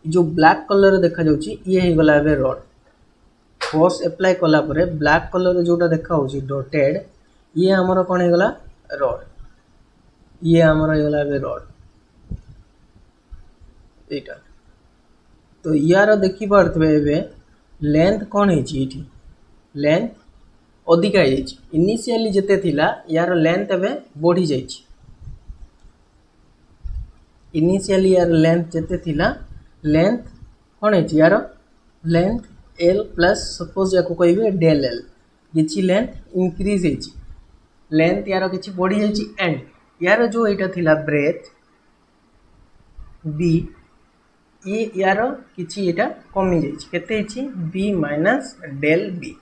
Speaker 1: जो ब्लैक कलर देखा जाउची ये हे गला एवे रोड फोर्स अप्लाई कला परे ब्लैक कलर जोटा देखा होची डॉटेड ये हमर कोन हे गला रोड ये हमर हे गला एवे रोड एटा तो यार देखि पड़तबे एवे लेंथ कोन हेची इठी लेंथ अधिक है इनिशियली जते थिला यार लेंथ एवे बढ़ी जाइछि इनिशियली यार लेंथ जते थिला लेंथ कोन हेछि यार लेंथ एल प्लस सपोज याको कहबे डेल एल किछि लेंथ इंक्रीज हेछि लेंथ यार किसी बढ़ी जाइए एंड यार जो यहाँ थिला ब्रेथ बी ये यार किसी यहाँ कमी जाइए बी माइनस डेल बी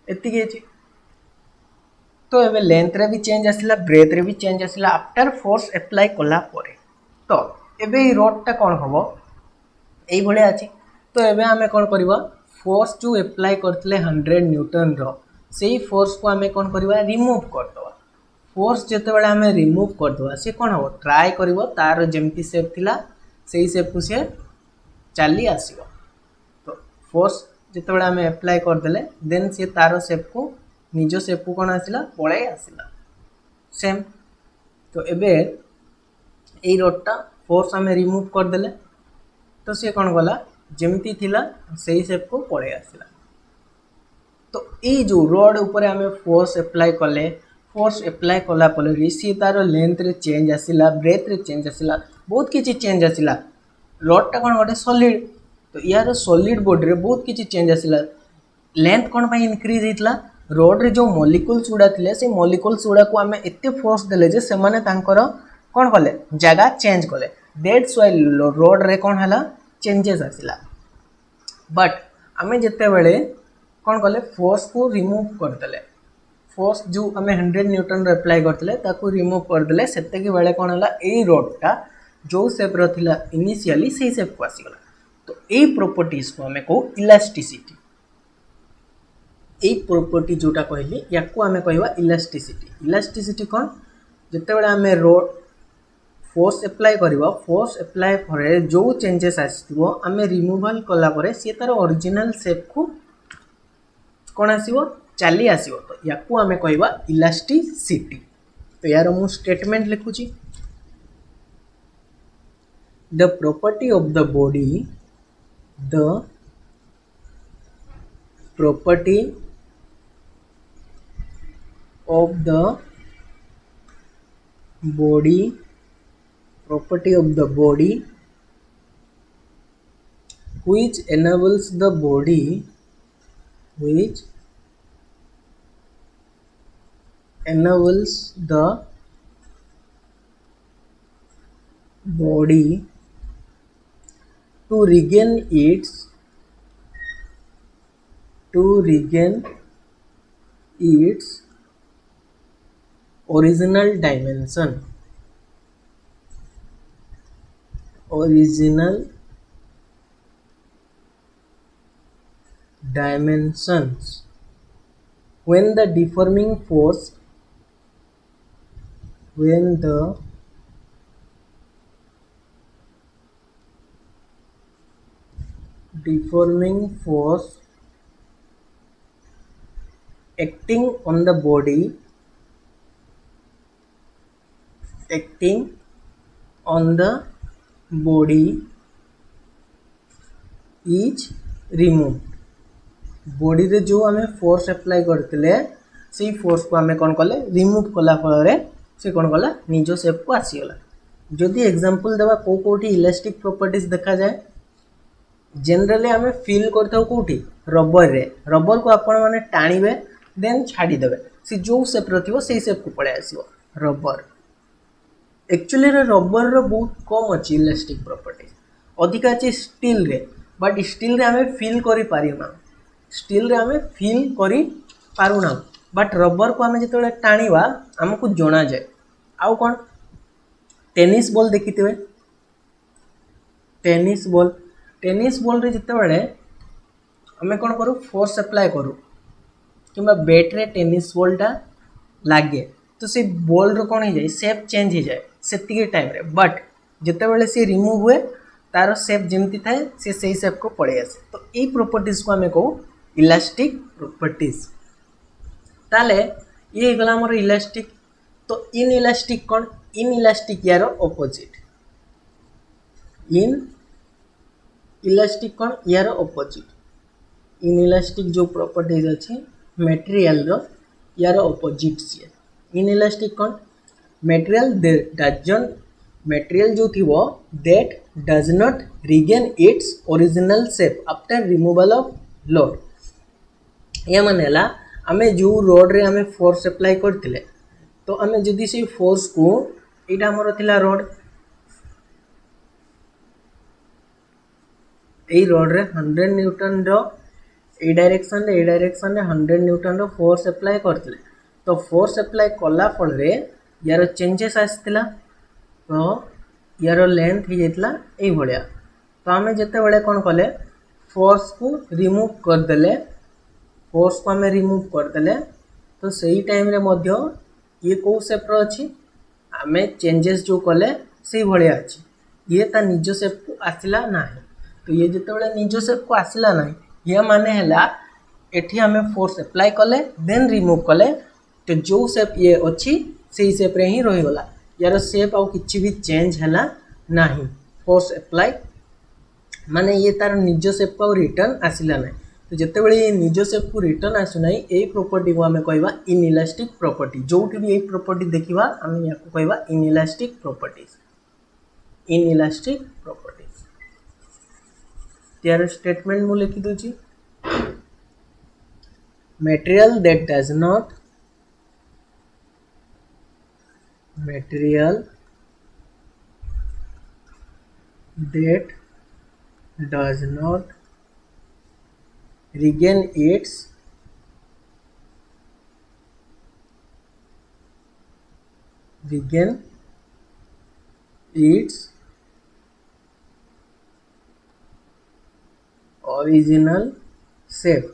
Speaker 1: एति तो ये लेंथ रे भी चेंज आसला ब्रेथ रे भी चेंज आसला आफ्टर फोर्स एप्लाई कला परे तो एबे ई रडटा कौन हम यही भाया अच्छे तो एबे आमे कौन करवा फोर्स जो एप्लाई करते 100 न्यूटन रो से फोर्स को आमे कौन करवा रिमूव करदवा फोर्स जितेबाला आमे रिमूव करदवा से कौन हम ट्राए करवा तार जेमती शेप थिला सेही शेप को से चली आसीबो तो फोर्स जितेबाला आमे एप्लाई करदेले देन से तार शेप को निज शेप को कौन आसला पड़े आसला सेम तो एबे यही रडटा फोर्स आमे रिमूव करदेले तो सी कौन गला जमती थिला सही शेप को पड़े आसला तो ये जो रड ऊपर आमे फोर्स एप्लाई कले फोर्स एप्लाई कला परे सी तार लेंथ रे चेंज आसला ब्रेथ रे चेंज आसला बहुत किसी चेंज आसला रडटा कौन गोटे सॉलिड तो यार सॉलिड बॉडी रे बहुत किसी चेंज आसला लेंथ कौन पाई इंक्रीज होता रड रे जो मॉलिक्यूल्स गुड़ा थे से मॉलिक्यूल्स गुड़ा को आमे एते फोर्स देले जे से माने तांकर कौन कले जगह चेंज कले दैट्स व्हाई रड रे कौन हला चेंजेस आसला बट आमे जिते बेले कौन कले फोर्स को रिमूव करदेले फोर्स जो आमे 100 न्यूटन अप्लाई करते ताको रिमूव करदेले सेते के बेले कौन हला एई रडटा जो शेप रो थिला इनिशियली सेही शेप को आसीगला तो एई प्रॉपर्टीज को आमे को इलास्टिसिटी एक प्रॉपर्टी जोटा कहली या को आमे कहवा इलास्टिसिटी कौन जिते बेले आमे रोड फोर्स एप्लाई करवा फोर्स एप्लाई करे जो चेंजेस आसथिबो आमे रिमूवल कला परे से तार ओरिजिनल शेप को कौन आसीबो चली आसीबो तो या को आमे कहवा इलास्टिसिटी तो यार मु स्टेटमेंट लिखुची the property of the body the property of the body which enables the body to regain its original dimensions when the deforming force acting on the body is removed body रे जो आमे force apply करते से force को आमे कौन कले remove कला फल से कौन कला निज शेप को आसीगला जदि एग्जांपल देवा कोठी इलास्टिक प्रॉपर्टीज देखा जाए जनरली आमे फील करथाउ कोठी रबर को आपण माने टाणीबे देन छाड़ी देबे से जो शेप रथिबो से शेप को पळे आसीबो रबर एक्चुअली रबर रो बहुत कम अछि इलास्टिक प्रॉपर्टी अधिक अछि स्टील रे बट स्टील रे आमे फील करि पारिना बट रबर को आमे जतले टाणीबा हमकु जोना जाय आउ कोन टेनिस बॉल देखिथिबे टेनिस बॉल रे जते बेले हमें कौन करूँ फोर्स अप्लाई करूँ कि बैट रे टेनिस बॉलटा लगे तो से बॉल रो कौन हो जाए शेप चेंज हो जाए से टाइम रे बट जिते बेले सी रिमूव हुए तार शेप जमती थाए से सही शेप को पड़े आसे तो ये प्रॉपर्टीज को आमे कहू इलास्टिक प्रॉपर्टीज ताले ये गला हमर इलास्टिक तो इन इलास्टिक कौन इन इलास्टिक यार ऑपोजिट इन इलास्टिक कौन यार ऑपोजिट इन इलास्टिक जो प्रॉपर्टीज अच्छे मटेरियल रो यार ऑपोजिट सी इन इलास्टिक कौन मटेरियल जो थिवो that does not regain its original shape after removal of load या मानेला आमे जो रोड रे आमे फोर्स अप्लाई करथिले तो आम जदि से फोर्स को यहाँ आमर थिला रड यही रड्रे 100 न्यूटन डायरेक्शन रे 100 न्यूटन फोर्स एप्लाय करते तो फोर्स एप्लाय कला फल यार चेंजेस आसला तो यार लेंथ हो जाता ये तो आम जिते बड़े कौन कले फोर्स को रिमूव करदे फोर्स को आम रिमूव करदे तो सही टाइम रे मध्य ये कौ सेप्र अच्छी आम चेंजेस जो कले से भाया अच्छी ये ता निज सेप को आसला ना तो ये जिते निज सेप को आसला ना ये माने है एठी आम फोर्स एप्लाय कले देन रिमूव कले तो जो सेप ये अच्छी से सेप रे ही रहीगला यार सेप आउ किछि भी चेंज है ना फोर्स एप्लाय माने ये तार निज सेप को रिटर्न आसला ना तो जिते बड़े ये निज सेप को रिटर्न आसुना यही प्रॉपर्टी को आम कहवा इनइलास्टिक प्रॉपर्टी जो भी यही प्रॉपर्टी देखा आम या कहवा इनइलास्टिक प्रॉपर्टीज यार स्टेटमेंट मु लिखि दूची material that does not regain its original shape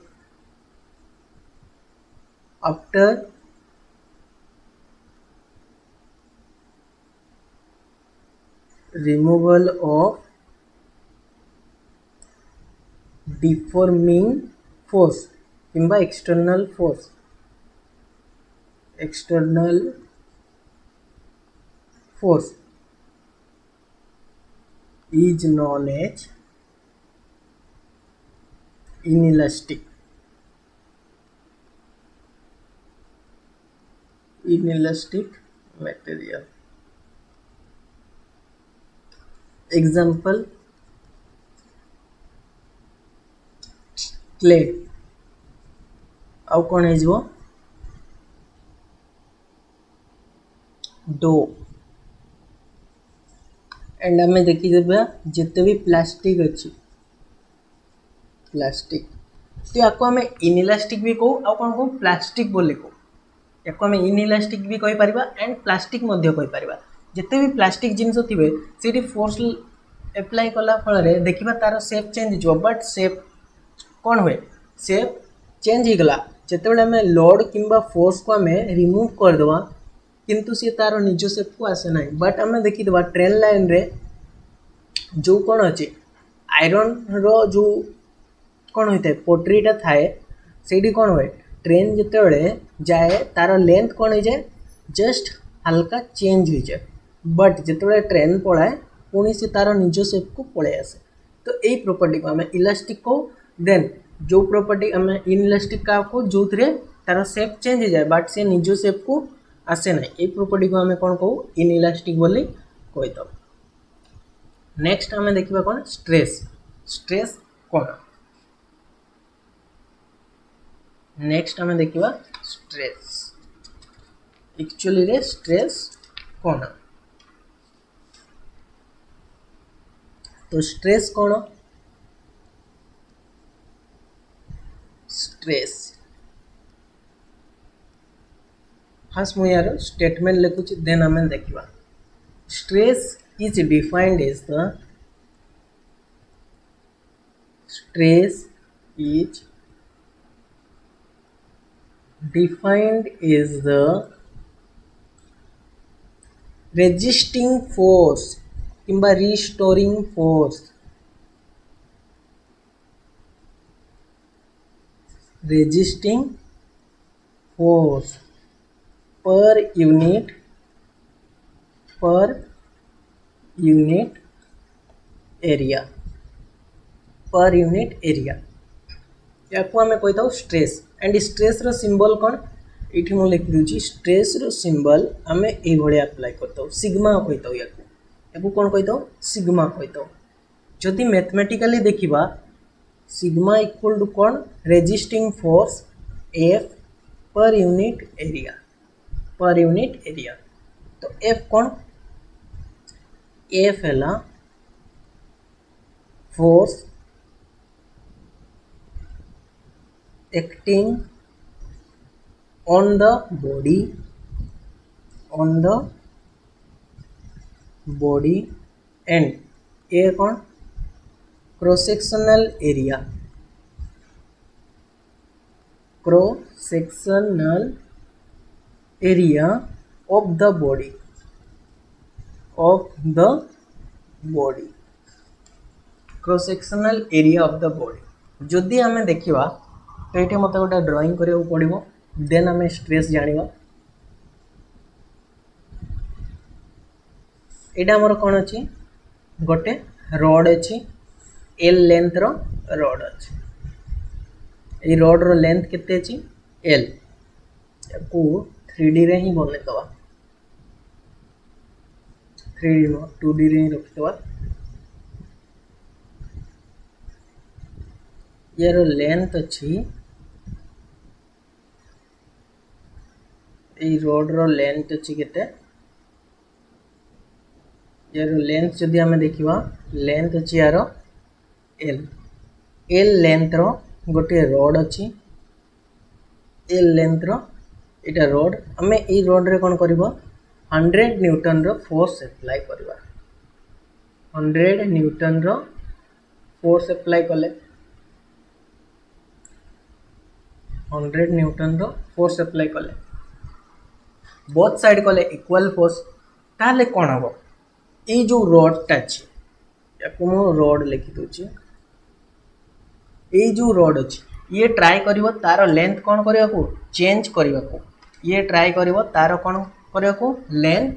Speaker 1: after removal of deforming force किंबा external force is known as inelastic material. Example clay आउ कौन है जो डो एंड आम देखीदे जिते भी प्लास्टिक अच्छी प्लास्टिक तो या आम इनइलास्टिक भी कहू आ कौन कहू प्लास्टिक बोले कहू या आम इनइलास्टिक भी कही पारिबा एंड प्लास्टिक मध्य कही पारिबा जिते भी प्लास्टिक जिनस थिबे सेठी फोर्स एप्लाय कला फल रे देखिबा तार शेप चेंज हो बट शेप कौन हुए शेप चेंज हो गला जिते बड़े आम लोड किंबा फोर्स को आम रिमूव करदे किंतु सी तार निज शेप को आसे ना बट आम देखीदे ट्रेन लाइन रे जो कौन अच्छे आयरन रो जो कौन होता है पोट्रीटा थाए से कौन हुए ट्रेन जिते बड़े जाए तार लेंथ कौन हो जाए जस्ट हल्का चेंज हो जाए बट जिते बड़े ट्रेन पलाए पुणी से तार निज शेप को पलि आसे तो यही प्रॉपर्टी को आम इलास्टिक को देन जो प्रॉपर्टी आम इनइलास्टिक का को जो तार शेप चेंज हो जाए बट से निज शेप को आसे ना ये प्रॉपर्टी को आम कौन कहू इनइलास्टिक बोली कहीद नेक्स्ट आम देखा कौन स्ट्रेस कौन नेक्स्ट आम देखा स्ट्रेस एक्चुअली रे स्ट्रेस कौन तो स्ट्रेस कौन स्ट्रेस फास्ट मु यार स्टेटमेंट लिखुची देन आम देखा stress is defined as the resisting force किंबा restoring force per unit area या को आम कही था स्ट्रेस एंड स्ट्रेस रो सिंबल कौन ये मुझे लिखि दूसरी स्ट्रेस रो सिंबल आम ये अप्लाई करता सिग्मा कही था या कौन कही था सिग्मा कही था जदि मैथमेटिकली देखा सिग्मा इक्वल टू कौन resisting force F per unit area per unit area. तो एफ कौन, एफ है force acting on the body and A कौन, cross sectional area of the body cross sectional area of the body. जदि आम देखा तो ये मत गोटे ड्राइंग करा पड़ो, देन आम स्ट्रेस जाना। यहाँ आमर कौन अच्छी, गोटे रड अच्छी, एल लेंथ रड अच्छी। ये रड रो लेंथ केते अच्छी, एल को 3D रे ही बनईदवा, 3D 2D रे ही रखिदवा। यार लेंथ अच्छी, ये रड रो लेंथ अच्छी केते, यार लेंथ जदि आम देखा लेंथ अच्छी यार एल लेंथ रो गोटे रड अच्छी, एल लेंथ रो इटा रड। आम ये रड रे कौन कर 100 न्यूटन रो फोर्स अप्लाई करवा, 100 न्यूटन रो फोर्स अप्लाई कले, 100 न्यूटन रो फोर्स अप्लाई कले, बोथ साइड कले इक्वल फोर्स। ताले कौन हम, ये जो रडटा अच्छी या रड लिखी दूची, ये जो रड अच्छी ये ट्राए करिवो तार लेंथ कौन करने को चेंज करने को, ये ट्राए करिवो तार कौन करने को लेंथ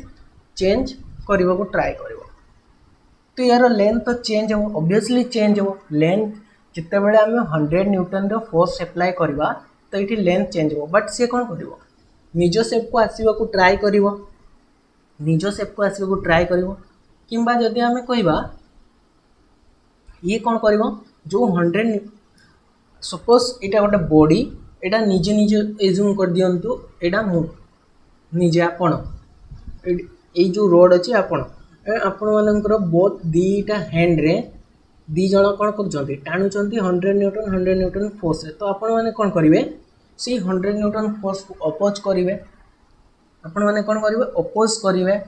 Speaker 1: चेंज करने को ट्राए करिवो। तो यार लेंथ तो चेंज हो, ऑब्वियसली चेंज हो। लेंथ जिते बड़े आम 100 न्यूटन रो फोर्स अप्लाई करवा तो ये लेंथ चेंज हो, बट सी कौन कर निज शेप को आसवा को ट्राए कर, निज शेप को आसवा को ट्राए कर। किंबा जदि आम कहवा ये कौन कर जो 100 सपोज इटा गोटे बॉडी, एटा निजे निजे एज्यूम कर दियंतु, एटा मु निजे आपण ये जो रोड अच्छी आपण मानकर बोथ दीटा हैंड रे दी जन कौन कर टाणुंट 100 न्यूटन फोर्स रे। तो आपण मैंने कौन करेंगे से 100 न्यूटन फोर्स को अपोज करेंगे, आपण मैंने कौन करेंगे अपोज करेंगे।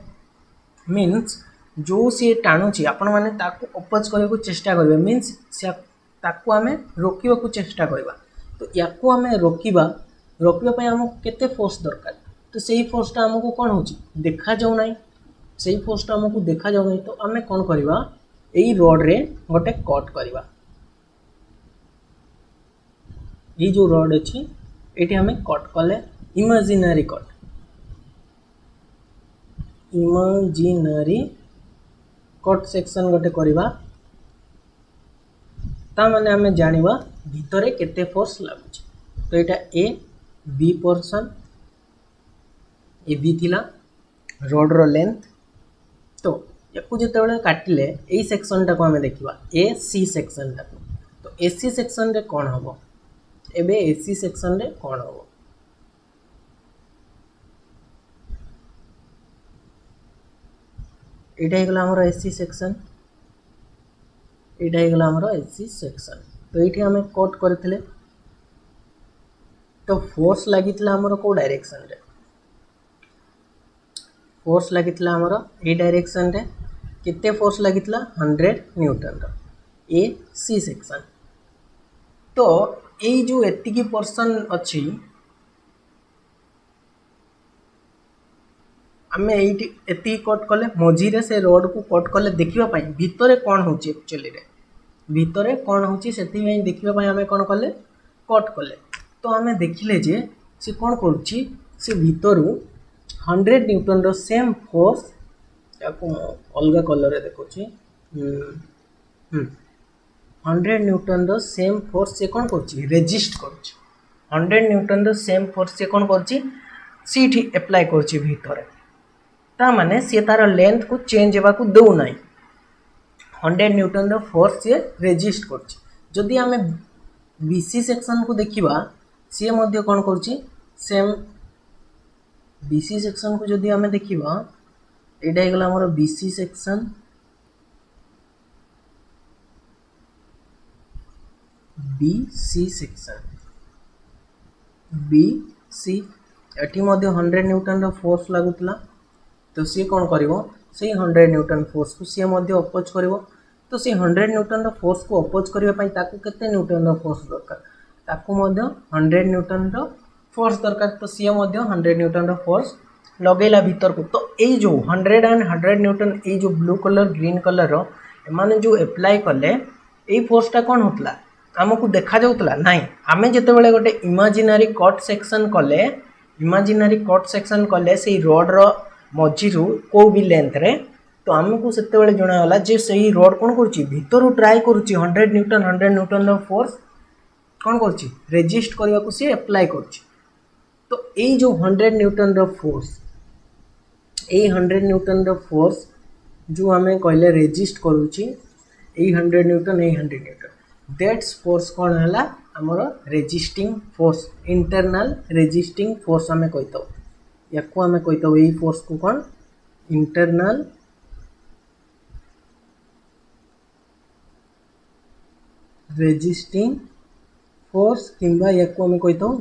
Speaker 1: मीन्स जो सी टाणुची आपण मैंने ताकू अपोज करने को चेष्टा करेंगे, मीन्स ताकू आम रोकवा को चेष्टा करवा। तो या आम रोकवाई आमको केते फोर्स दरकार, तो सही फोर्सटा आमको कौन हो देखा जाऊ ना, सही फोर्सटा आमको देखा जाऊ ना। तो आम कौन करवा यही रड रे गोटे कट करवा, ये जो रड अच्छी ये आम कट कले imaginary cut, imaginary cut section गोटे करवा। ता माने आम जानिबा भितरे केते फोर्स लागुची। तो यहाँ A B portion, A B थिला रड रो लेंथ। तो याकू जिते काटिले यही सेक्शन टाक आम देखा ए सी सेक्शन टाक। तो ए सी सेक्शन रे कौन हम, एबे ए सी सेक्शन रे कौन हम, यहाँ होगा आमर ए सी सेक्शन, यहाँ होगा आमर ए सी सेक्शन। तो ये आम कट करते तो फोर्स लगी आमर को डायरेक्शन रे, फोर्स लगी आमर ए डायरेक्शन रे केते फोर्स लगी 100 न्यूटन रो ए सी सेक्शन। तो ये जो एतिकी पोर्शन अच्छी आम ये कट कले मझीरे से रोड को कट कले देखापी भितर कौन हो एक्चुअली भितर कौन हो देखापी आम कौन कले कट कले। तो आम देखिले जे से कौन करुच्ची से भितर 100 न्यूटन रो सेम फोर्स या अलग कलर देखुँ 100 न्यूटन रो सेम फोर्स से कौन कर रेजिस्ट कर 100 न्यूटन रो सेम फोर्स से कौन कर एप्लाय कर भितर ता माने सी तार लेंथ को चेंज होगा दौ ना 100 न्यूटन रो फोर्स सी रेजिस्ट कर। जदि आम बीसी सेक्शन को देखा सी मध्य कौन कर सेम बीसी सेक्शन को जदि आम देखा यहाँ होगा आमर BC section BC section BC at 100 newton force लगुला तो सी कौन कर से 100 न्यूटन फोर्स को सी अपोज कर तो सी 100 न्यूटन फोर्स को अपोज करने केते न्यूटन फोर्स दरकार ताकू 100 न्यूटन फोर्स दरकार तो सी 100 न्यूटन फोर्स लगेला भीतर को तो ये जो 100 एंड 100 न्यूटन ये जो ब्लू कलर ग्रीन कलर एमाने जो एप्लाई कले ये फोर्सटा कौन होता आमको देखा जाऊला नाई आमे जितेबाला गोटे इमेजिनरी कट सेक्शन कले इमेजिनरी कट सेक्शन कले से रड रो मझीरु को भी लेंथ रे तो आमको से जनागला जे से रड कौन कर ट्राए कर 100 न्यूटन फोर्स कौन कर रेजिस्ट करने को सी एप्लाई कर तो ये जो 100 न्यूटन फोर्स ये 100 न्यूटन फोर्स जो आम कहले रेजिस्ट करुच्ची 100 न्यूटन 100 न्यूटन दैट्स फोर्स कौन है आमर resisting force internal resisting force आम कहीता या आम कहीता यही फोर्स को कौन इंटरनल रेजिस्टिंग फोर्स किंबा या आम कहीता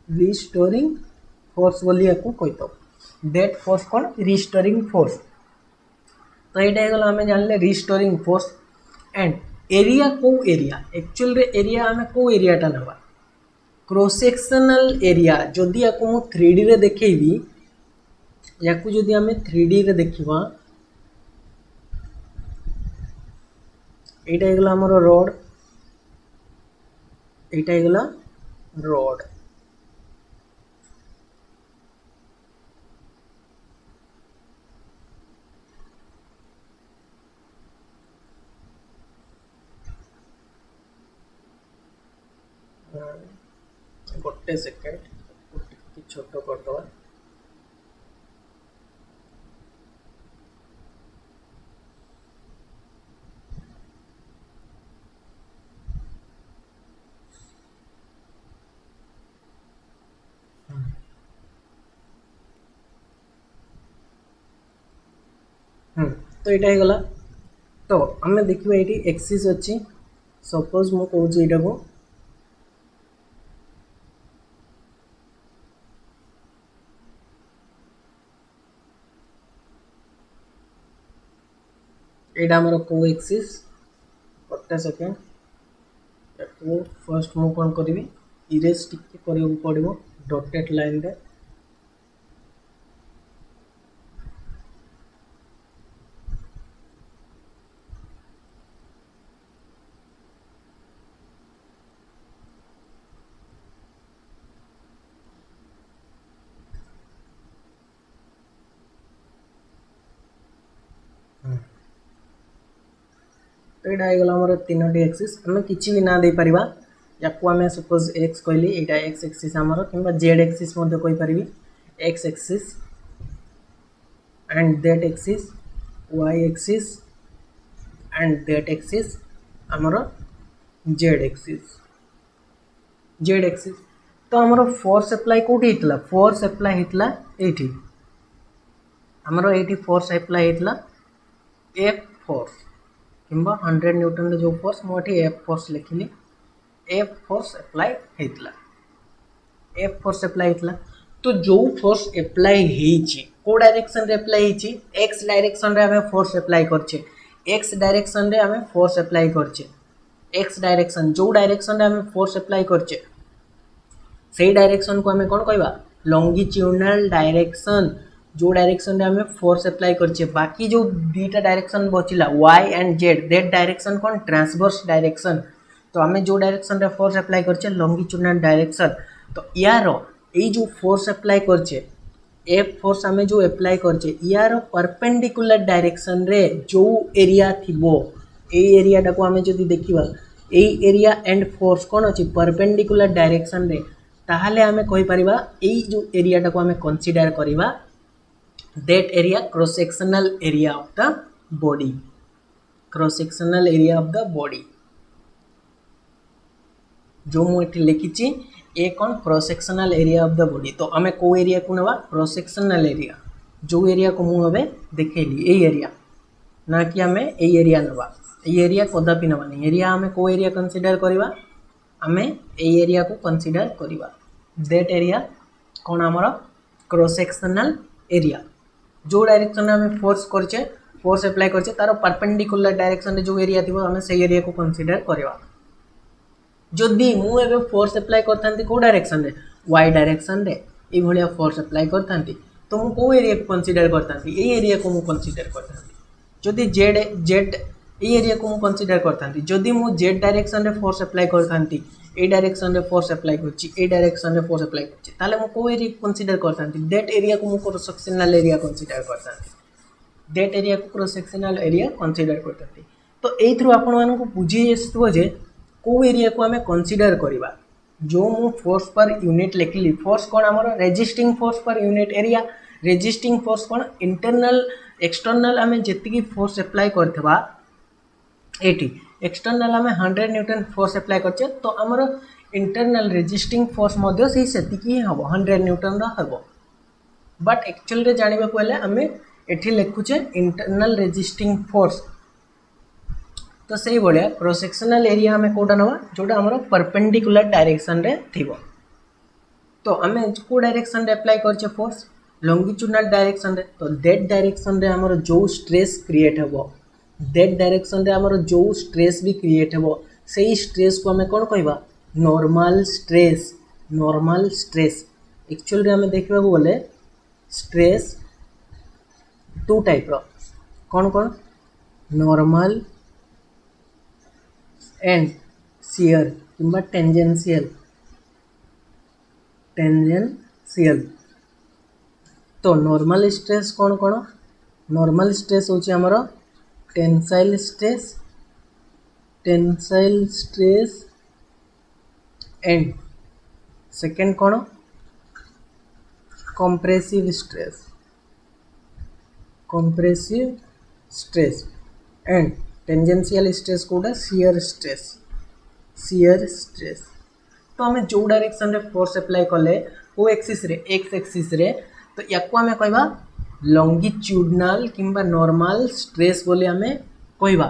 Speaker 1: रिस्टोरिंग फोर्स बोली या कहीता दैट फोर्स कौन रिस्टोरिंग फोर्स तो ये आम जानले रिस्टोरिंग फोर्स एंड एरिया को एरिया एक्चुअल रे एरिया आम को एरियाटा नवा क्रॉस सेक्शनल एरिया जदि या 3D रे देखेबी या जदि आम 3D रे देखिबा एटा होगा आमर रड एटा होगा रड गोटे सेकेंड छोट करदे तो यहाँ होगा तो आम देखा ये एक्सिस अच्छी सपोज मु कहूँ यहाँ को एटा आमर को एक्सिस गोटे सेकेंड फर्स्ट मु कौन करी इरेज टिके करने पड़ो डॉटेड लाइन रे तो यहाँ होगा आमर 3टी एक्सिस आम कि भी ना दे पारिबा या आम सपोज एक्स कहली यहाँ एक्स एक्सिस आमर कि जेड एक्सिस कहीपरि X axis and that axis Y axis and that axis आमर जेड एक्सिस तो आमर फोर्स एप्लाई कौटी होता फोर्स एप्लाई होता ये आमर ये फोर्स एप्लाई होता एफ फोर्स किंबा 100 न्यूटन जो फोर्स मुझे एफ फोर्स लिखिली एफ फोर्स एप्लाई होता तो जो फोर्स एप्लाई होती को डायरेक्शन रे एप्लाई होती एक्स डायरेक्शन रे हमें फोर्स एप्लाई करछे एक्स डायरेक्शन रे हमें फोर्स एप्लाई करछे एक्स डायरेक्शन जो डायरेक्शन रे हमें फोर्स एप्लाई करछे से डायरेक्शन को हमें कौन कहबा लॉन्गिट्यूडनल डायरेक्शन जो डायरेक्शन रे हमें फोर्स एप्लाई करछे बाकी जो दुईटा डायरेक्शन बचिला Y and Z that direction कौन ट्रांसवर्स डायरेक्शन तो हमें जो डायरेक्शन रे फोर्स एप्लाई करछे लॉन्गिट्यूडनल डायरेक्शन तो यार ये जो फोर्स एप्लाई करछे एफ फोर्स हमें जो एप्लाई करछे यार परपेंडिकुलर डायरेक्शन रे जो एरिया थिबो ए एरियाटा को हमें जदि देखिबा ए एरिया एंड फोर्स कौन अच्छी परपेंडिकुलर डायरेक्शन रे ताहले हमें कहि परिबा ए जो एरियाटा को हमें कंसीडर करिबा that area cross sectional area of the body जो मुझे लिखी ए कौन cross sectional area of the body. तो आम को एरिया को नवा क्रॉस सेक्शनल एरिया जो एरिया को मुझे देखली ए एरिया ना कि आम ए एरिया नवा एरिया कदापि नवानी एरिया आम को एरिया कंसीडर करवा आम एरिया को कंसीडर करवा दैट एरिया कौन आमर क्रॉस सेक्शनल एरिया जो डायरेक्शन में आम फोर्स करचे फोर्स अप्लाई करचे तार परपेंडिकुलर डायरेक्शन में जो एरिया थी आम से एरिया को कंसीडर करवा जदि मुझे फोर्स अप्लाई करता कौ डायरेक्शन रे वाई डायरेक्शन रे ये भाया फोर्स अप्लाई करता तो मुझे कौ एरिया को कंसीडर करता एरिया को मुझे कंसीडर करता जदि जेड जेड ये एरिया को मुझे कंसीडर करता जदि मुझे जेड डायरेक्शन रे फोर्स अप्लाई करता ए डायरेक्शन रे फोर्स अप्लाई कर डायरेक्शन रे फोर्स अप्लाई कर कौ एरिया को कंसीडर करता दैट एरिया को मुझे क्रॉस सेक्शनल एरिया कंसीडर करता दैट एरिया को क्रॉस सेक्शनल एरिया कंसीडर करता तो ये आपण को बुझी जे कौ एरिया को आम कंसीडर करवा जो मु फोर्स पर यूनिट लिखली फोर्स कौन आमर रेजिस्टिंग फोर्स पर यूनिट एरिया रेजिस्टिंग फोर्स कौन इंटरनल एक्सटर्नल आम जी फोर्स अप्लाई करवा एटी एक्सटर्नल आम 100 न्यूटन फोर्स अप्लाई करचे तो आमर इंटरनल रेजिस्टिंग फोर्स से हम 100 न्यूटन हम बट एक्चुअल रे जानिबा को हेले आम एठी लिखुचे इंटरनल रेजिस्टिंग फोर्स तो सही भाया क्रॉस सेक्शनल एरिया आम कौटा नवा जोटा आमर परपेंडिकुलर डायरेक्शन रे थिबो तो आम को डायरेक्शन रे अप्लाई करचे फोर्स लॉन्गिट्यूडनल डायरेक्शन रे तो दैट डायरेक्शन रे आमर जो स्ट्रेस क्रिएट हेबो दैट डायरेक्शन रे आमर जो स्ट्रेस भी क्रिएट हेबो सेही स्ट्रेस को आम कौन कहवा नॉर्मल स्ट्रेस एक्चुअल रे आम देखबा बोले स्ट्रेस टू टाइप रो कौन कौन नॉर्मल एंड शियर किंबा टेंजेंशियल तो नॉर्मल स्ट्रेस कौन कौन नॉर्मल स्ट्रेस होची हमर टेंसाइल स्ट्रेस एंड सेकेंड कौन compressive stress and tangential stress कोटा शियर स्ट्रेस तो आम जो डायरेक्शन रे फोर्स अप्लाई कले को एक्सिस रे एक्स एक्सिस रे तो या आम कहवा लॉन्गिट्यूडनल किंबा नॉर्मल स्ट्रेस बोली आम कहवा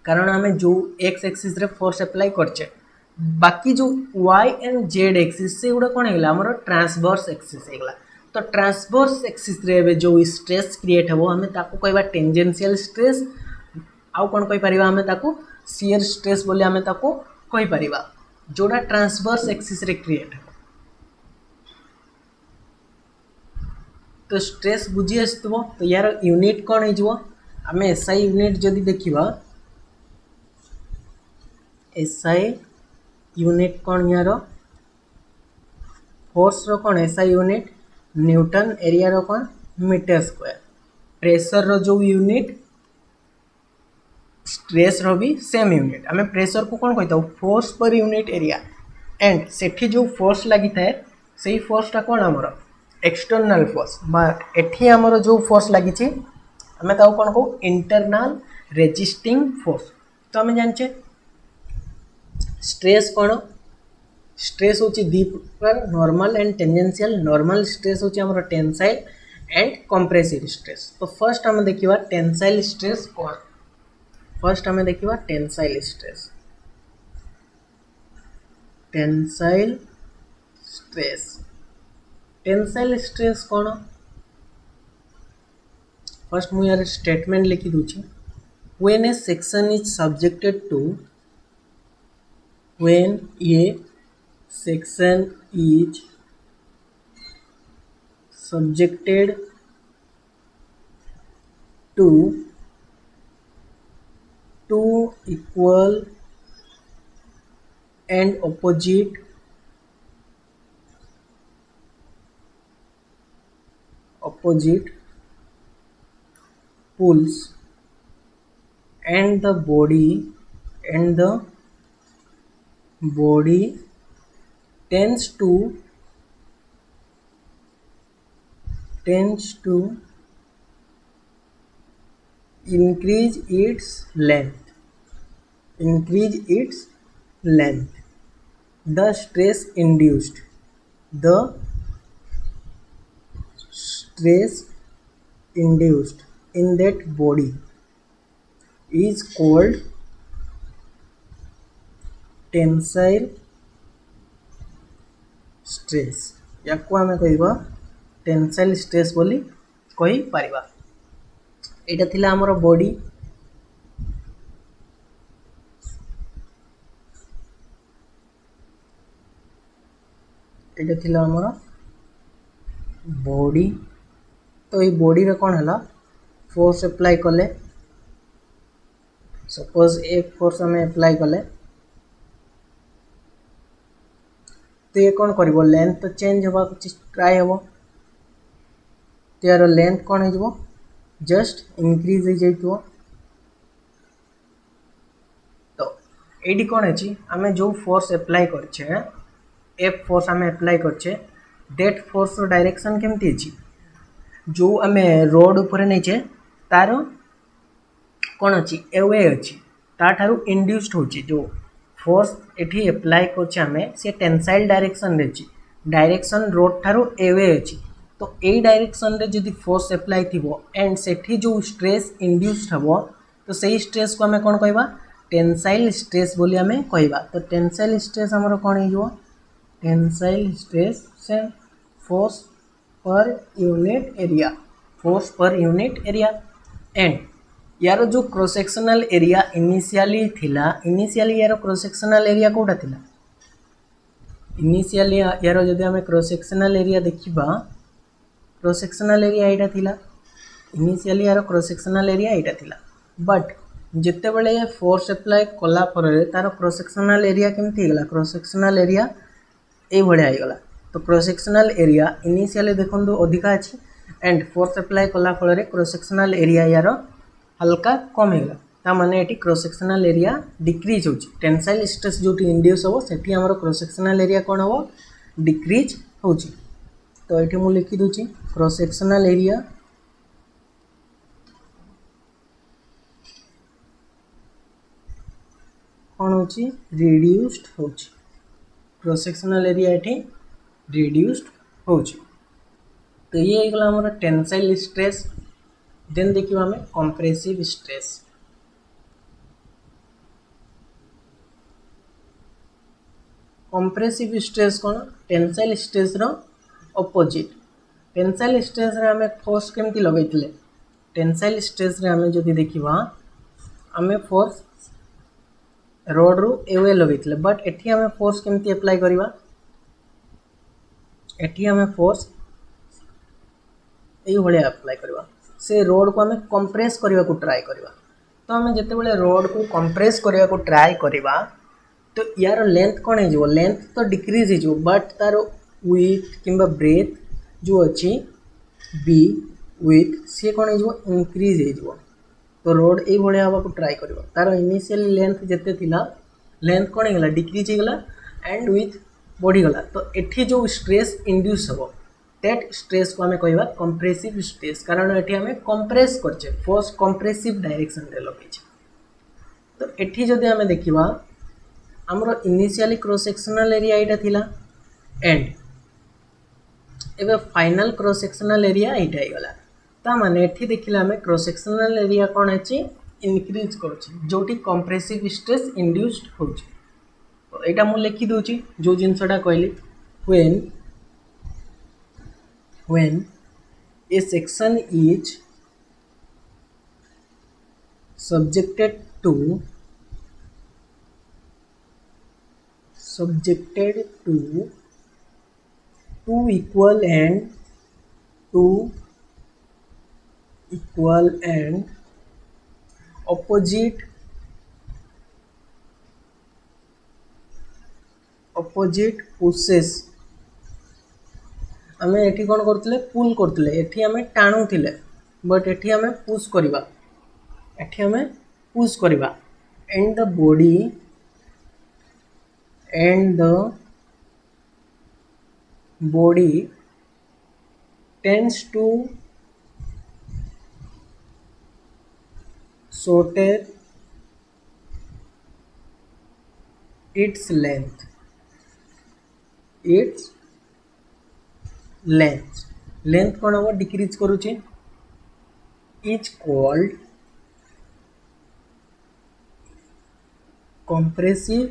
Speaker 1: कारण आम जो एक्स एक्सिस रे फोर्स अप्लाई करचे बाकी जो वाई एंड जेड एक्सिस से गुड़ा कौन है आमर ट्रांसवर्स एक्सिस है तो ट्रांसवर्स एक्सिस रे जो स्ट्रेस क्रिएट हेबो आम ताको कहवा टेंजेंशियल स्ट्रेस आउ कौन कहि परिबा आमे ताको शियर स्ट्रेस बोली आमे ताको कहि परिबा जोड़ा ट्रांसवर्स एक्सिस रे क्रिएट है तो स्ट्रेस बुझी आसथबो तो यार यूनिट कौन है जो आमे एसआई यूनिट जदि देखिबा एसआई यूनिट कौन यार फोर्स रो कौन एसआई यूनिट न्यूटन एरिया रो कौन मीटर स्क्वायर प्रेशर रो जो यूनिट स्ट्रेस रो भी सेम यूनिट आम प्रेशर को कौन कहता फोर्स पर यूनिट एरिया एंड सेठी जो फोर्स लगी थाए से फोर्सटा कौन आमर एक्सटर्नल फोर्स एठी आमर जो फोर्स लगी आम ताको कौन कहू इंटरनल रेजिस्टिंग फोर्स तो आम जाने स्ट्रेस कौन स्ट्रेस होची दी प्रकार normal and tangential normal stress होची आमर टेंसाइल एंड कंप्रेसिव स्ट्रेस तो फर्स्ट आम देखिबा टेंसाइल स्ट्रेस कौन फर्स्ट आम देखिबा टेंसाइल स्ट्रेस कौन फर्स्ट मु यार स्टेटमेंट लिखि दूची when a section is subjected to when a section is subjected to two equal and opposite pulls and the body tends to increase its length the stress induced, the stress induced in that body is called tensile stress. याको आम कह tensile stress बोली कही Paribas. एटा थिला हमर body. एटा थिला हमर body. तो ये बॉडी रे कौन है फोर्स अप्लाई कले. सपोज एक फोर्स आम अप्लाई कले तो ये कौन कर लेंथ तो चेंज होगा ट्राए हम. तो यार लेंथ कौन हो जस्ट इंक्रीज हो जाइए. तो ये कौन है आम जो फोर्स अप्लाई करछे एफ फोर्स आम अप्लाई करछे डेट फोर्स डायरेक्शन केमती अछि जो आम रोड उपर नहींचे तार कौन अच्छी एवे अच्छी ताठारु इंड्यूस्ड होची जो फोर्स एठी अप्लाई करछे आमे से टेंसाइल डायरेक्शन रे अछि. डायरेक्शन रोड ठारु एवे अछि. तो ए डायरेक्शन रे जदि फोर्स अप्लाई थिबो एंड सेठी जो स्ट्रेस इंड्यूस्ड हबो तो सही स्ट्रेस को आमे कोन कहबा टेंसाइल स्ट्रेस बोली आमे कहबा. तो टेंसाइल स्ट्रेस हमर कोन हिजो टेंसाइल स्ट्रेस से फोर्स पर यूनिट एरिया. फोर्स पर यूनिट एरिया. एंड यार जो क्रॉस सेक्शनल एरिया इनिशियली थिला इनिशियली यार क्रॉस सेक्शनल एरिया कोटा थिला. इनिशियली यार जदि आमे क्रॉस सेक्शनल एरिया देखिबा क्रॉस सेक्शनल एरिया एटा थिला. इनिशियली यार क्रॉस सेक्शनल एरिया एटा थिला. बट जिते बेले ये फोर्स अप्लाई कला पर तार क्रॉस सेक्शनल एरिया केमती गला क्रॉस सेक्शनल एरिया ए भले आई गला. तो क्रॉस सेक्शनल एरिया इनिशियली देखंदो अधिका अछि एंड फोर्स अप्लाई कला फल क्रॉस सेक्शनल एरिया यार हल्का कम होगा. ता माने eighty cross sectional area decrease हो. टेंसाइल स्ट्रेस जो इंड्यूस हो सेठी हमर क्रॉस सेक्शनल एरिया कौन हो डिक्रीज हो. तो ये मुझे लिखी दूची क्रॉस सेक्शनल एरिया कौन हो रिड्यूस्ड हो. क्रॉस सेक्शनल एरिया ये रिड्यूस्ड हो. तो ये गला हमर टेंसाइल स्ट्रेस. देन देखिए आम कंप्रेसिव स्ट्रेस. कंप्रेसिव स्ट्रेस कौन टेंसाइल स्ट्रेस रो अपोजिट. टेंसाइल स्ट्रेस रे आम फोर्स केमती लगेइथिले टेंसाइल स्ट्रेस रे आम जदि देखिबा आम फोर्स रोड रु एवे लगेइथिले. बट एठी आम फोर्स केमती अप्लाई करिबा एठी आम फोर्स एई भले अप्लाई करिबा. से रोड को आम कंप्रेस करने को ट्राए करवा. तो आम जिते रोड को कंप्रेस करने को ट्राए करवा तो यार लेंथ कौन हो लेंथ तो डिक्रीज हो बट तार विथ किंबा ब्रेथ जो अच्छी बी विथ सी कौन हो इंक्रीज हो. तो रोड ये भाया हाँ को ट्राए करवा. तार इनिशियल लेंथ जिते थिला लेंथ कौन होगा डिक्रीज होगा एंड विथ बढ़ीगला. तो एठी जो स्ट्रेस इंड्यूस हम दैट स्ट्रेस को आम कहवा कंप्रेसिव स्ट्रेस. कारण ये आम कंप्रेस करछे फोर्स कंप्रेसिव डायरेक्शन रे लगे. तो एठी जदि आम देखिबा हमरो इनिशियली क्रॉस सेक्शनल एरिया एटा थिला एंड एबे फाइनल क्रॉस सेक्शनल एरिया एटा ही गला. ता माने एठी देखिला आम क्रॉस सेक्शनल एरिया कोन अछि इंक्रीज करछि जोटी कंप्रेसिव स्ट्रेस इंड्यूस्ड होछि. तो एटा मु लिखि दोछि जो जिनसटा कहली when a section is subjected to two equal and opposite pushes आम एठी कौन करते पुल करते एठी आम टाणुले बट एठी आम पुश करवा and the body tends to shorten its length. Its length length कौन हम डिक्रीज करुचे is called compressive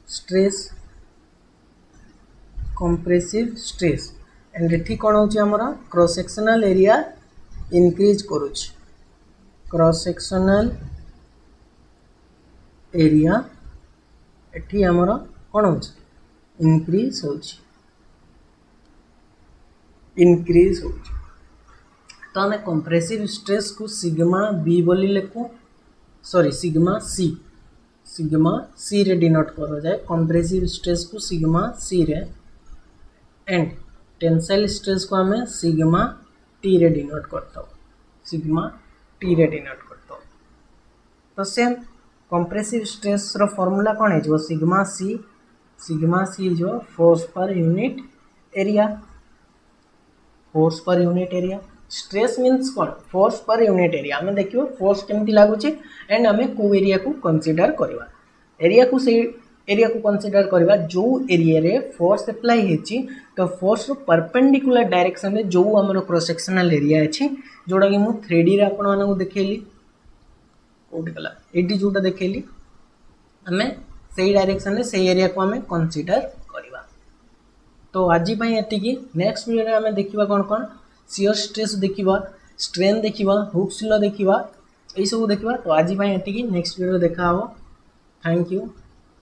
Speaker 1: stress and एठी कौन होची हमरा क्रॉस सेक्शनल एरिया इंक्रीज करुच क्रॉस सेक्शनल एरिया एठी हमरा कौन होची इंक्रीज होची तो हमें कंप्रेसिव स्ट्रेस को सिग्मा बी बोली लिखू सॉरी सिग्मा सी रे डिनोट करा जाए कंप्रेसिव स्ट्रेस को सिग्मा सी रे एंड टेंसाइल स्ट्रेस को हमें सिग्मा टी रे डिनोट करता तो सेम कंप्रेसिव स्ट्रेस रो फॉर्मूला कौन है जो सिग्मा सी जो फोर्स पर यूनिट एरिया स्ट्रेस मीन्स कौन फोर्स पर यूनिट एरिया आम देखिए फोर्स केमती लगुच एंड आम को एरिया को कंसीडर करवा एरिया को से एरिया को कंसीडर करवा जो एरिया रे फोर्स अप्लाई होची तो फोर्स रो परपेंडिकुलर डायरेक्शन में जो आमर क्रॉस सेक्शनल एरिया अच्छी जोड़ा कि मु 3D रे आपण मानक देखैली कोठी गला एडी जोटा देखैली आमे सेही डायरेक्शन में सेही एरिया को आमे कंसीडर करवा तो आज पई एतिकी नेक्स्ट वीडियो रे आमे देखिबा कोन शियर स्ट्रेस देखिबा स्ट्रेन देखिबा हुक्स लॉ देखिबा ए सब देखिबा तो आज पई एतिकी नेक्स्ट वीडियो देखा हो थैंक यू।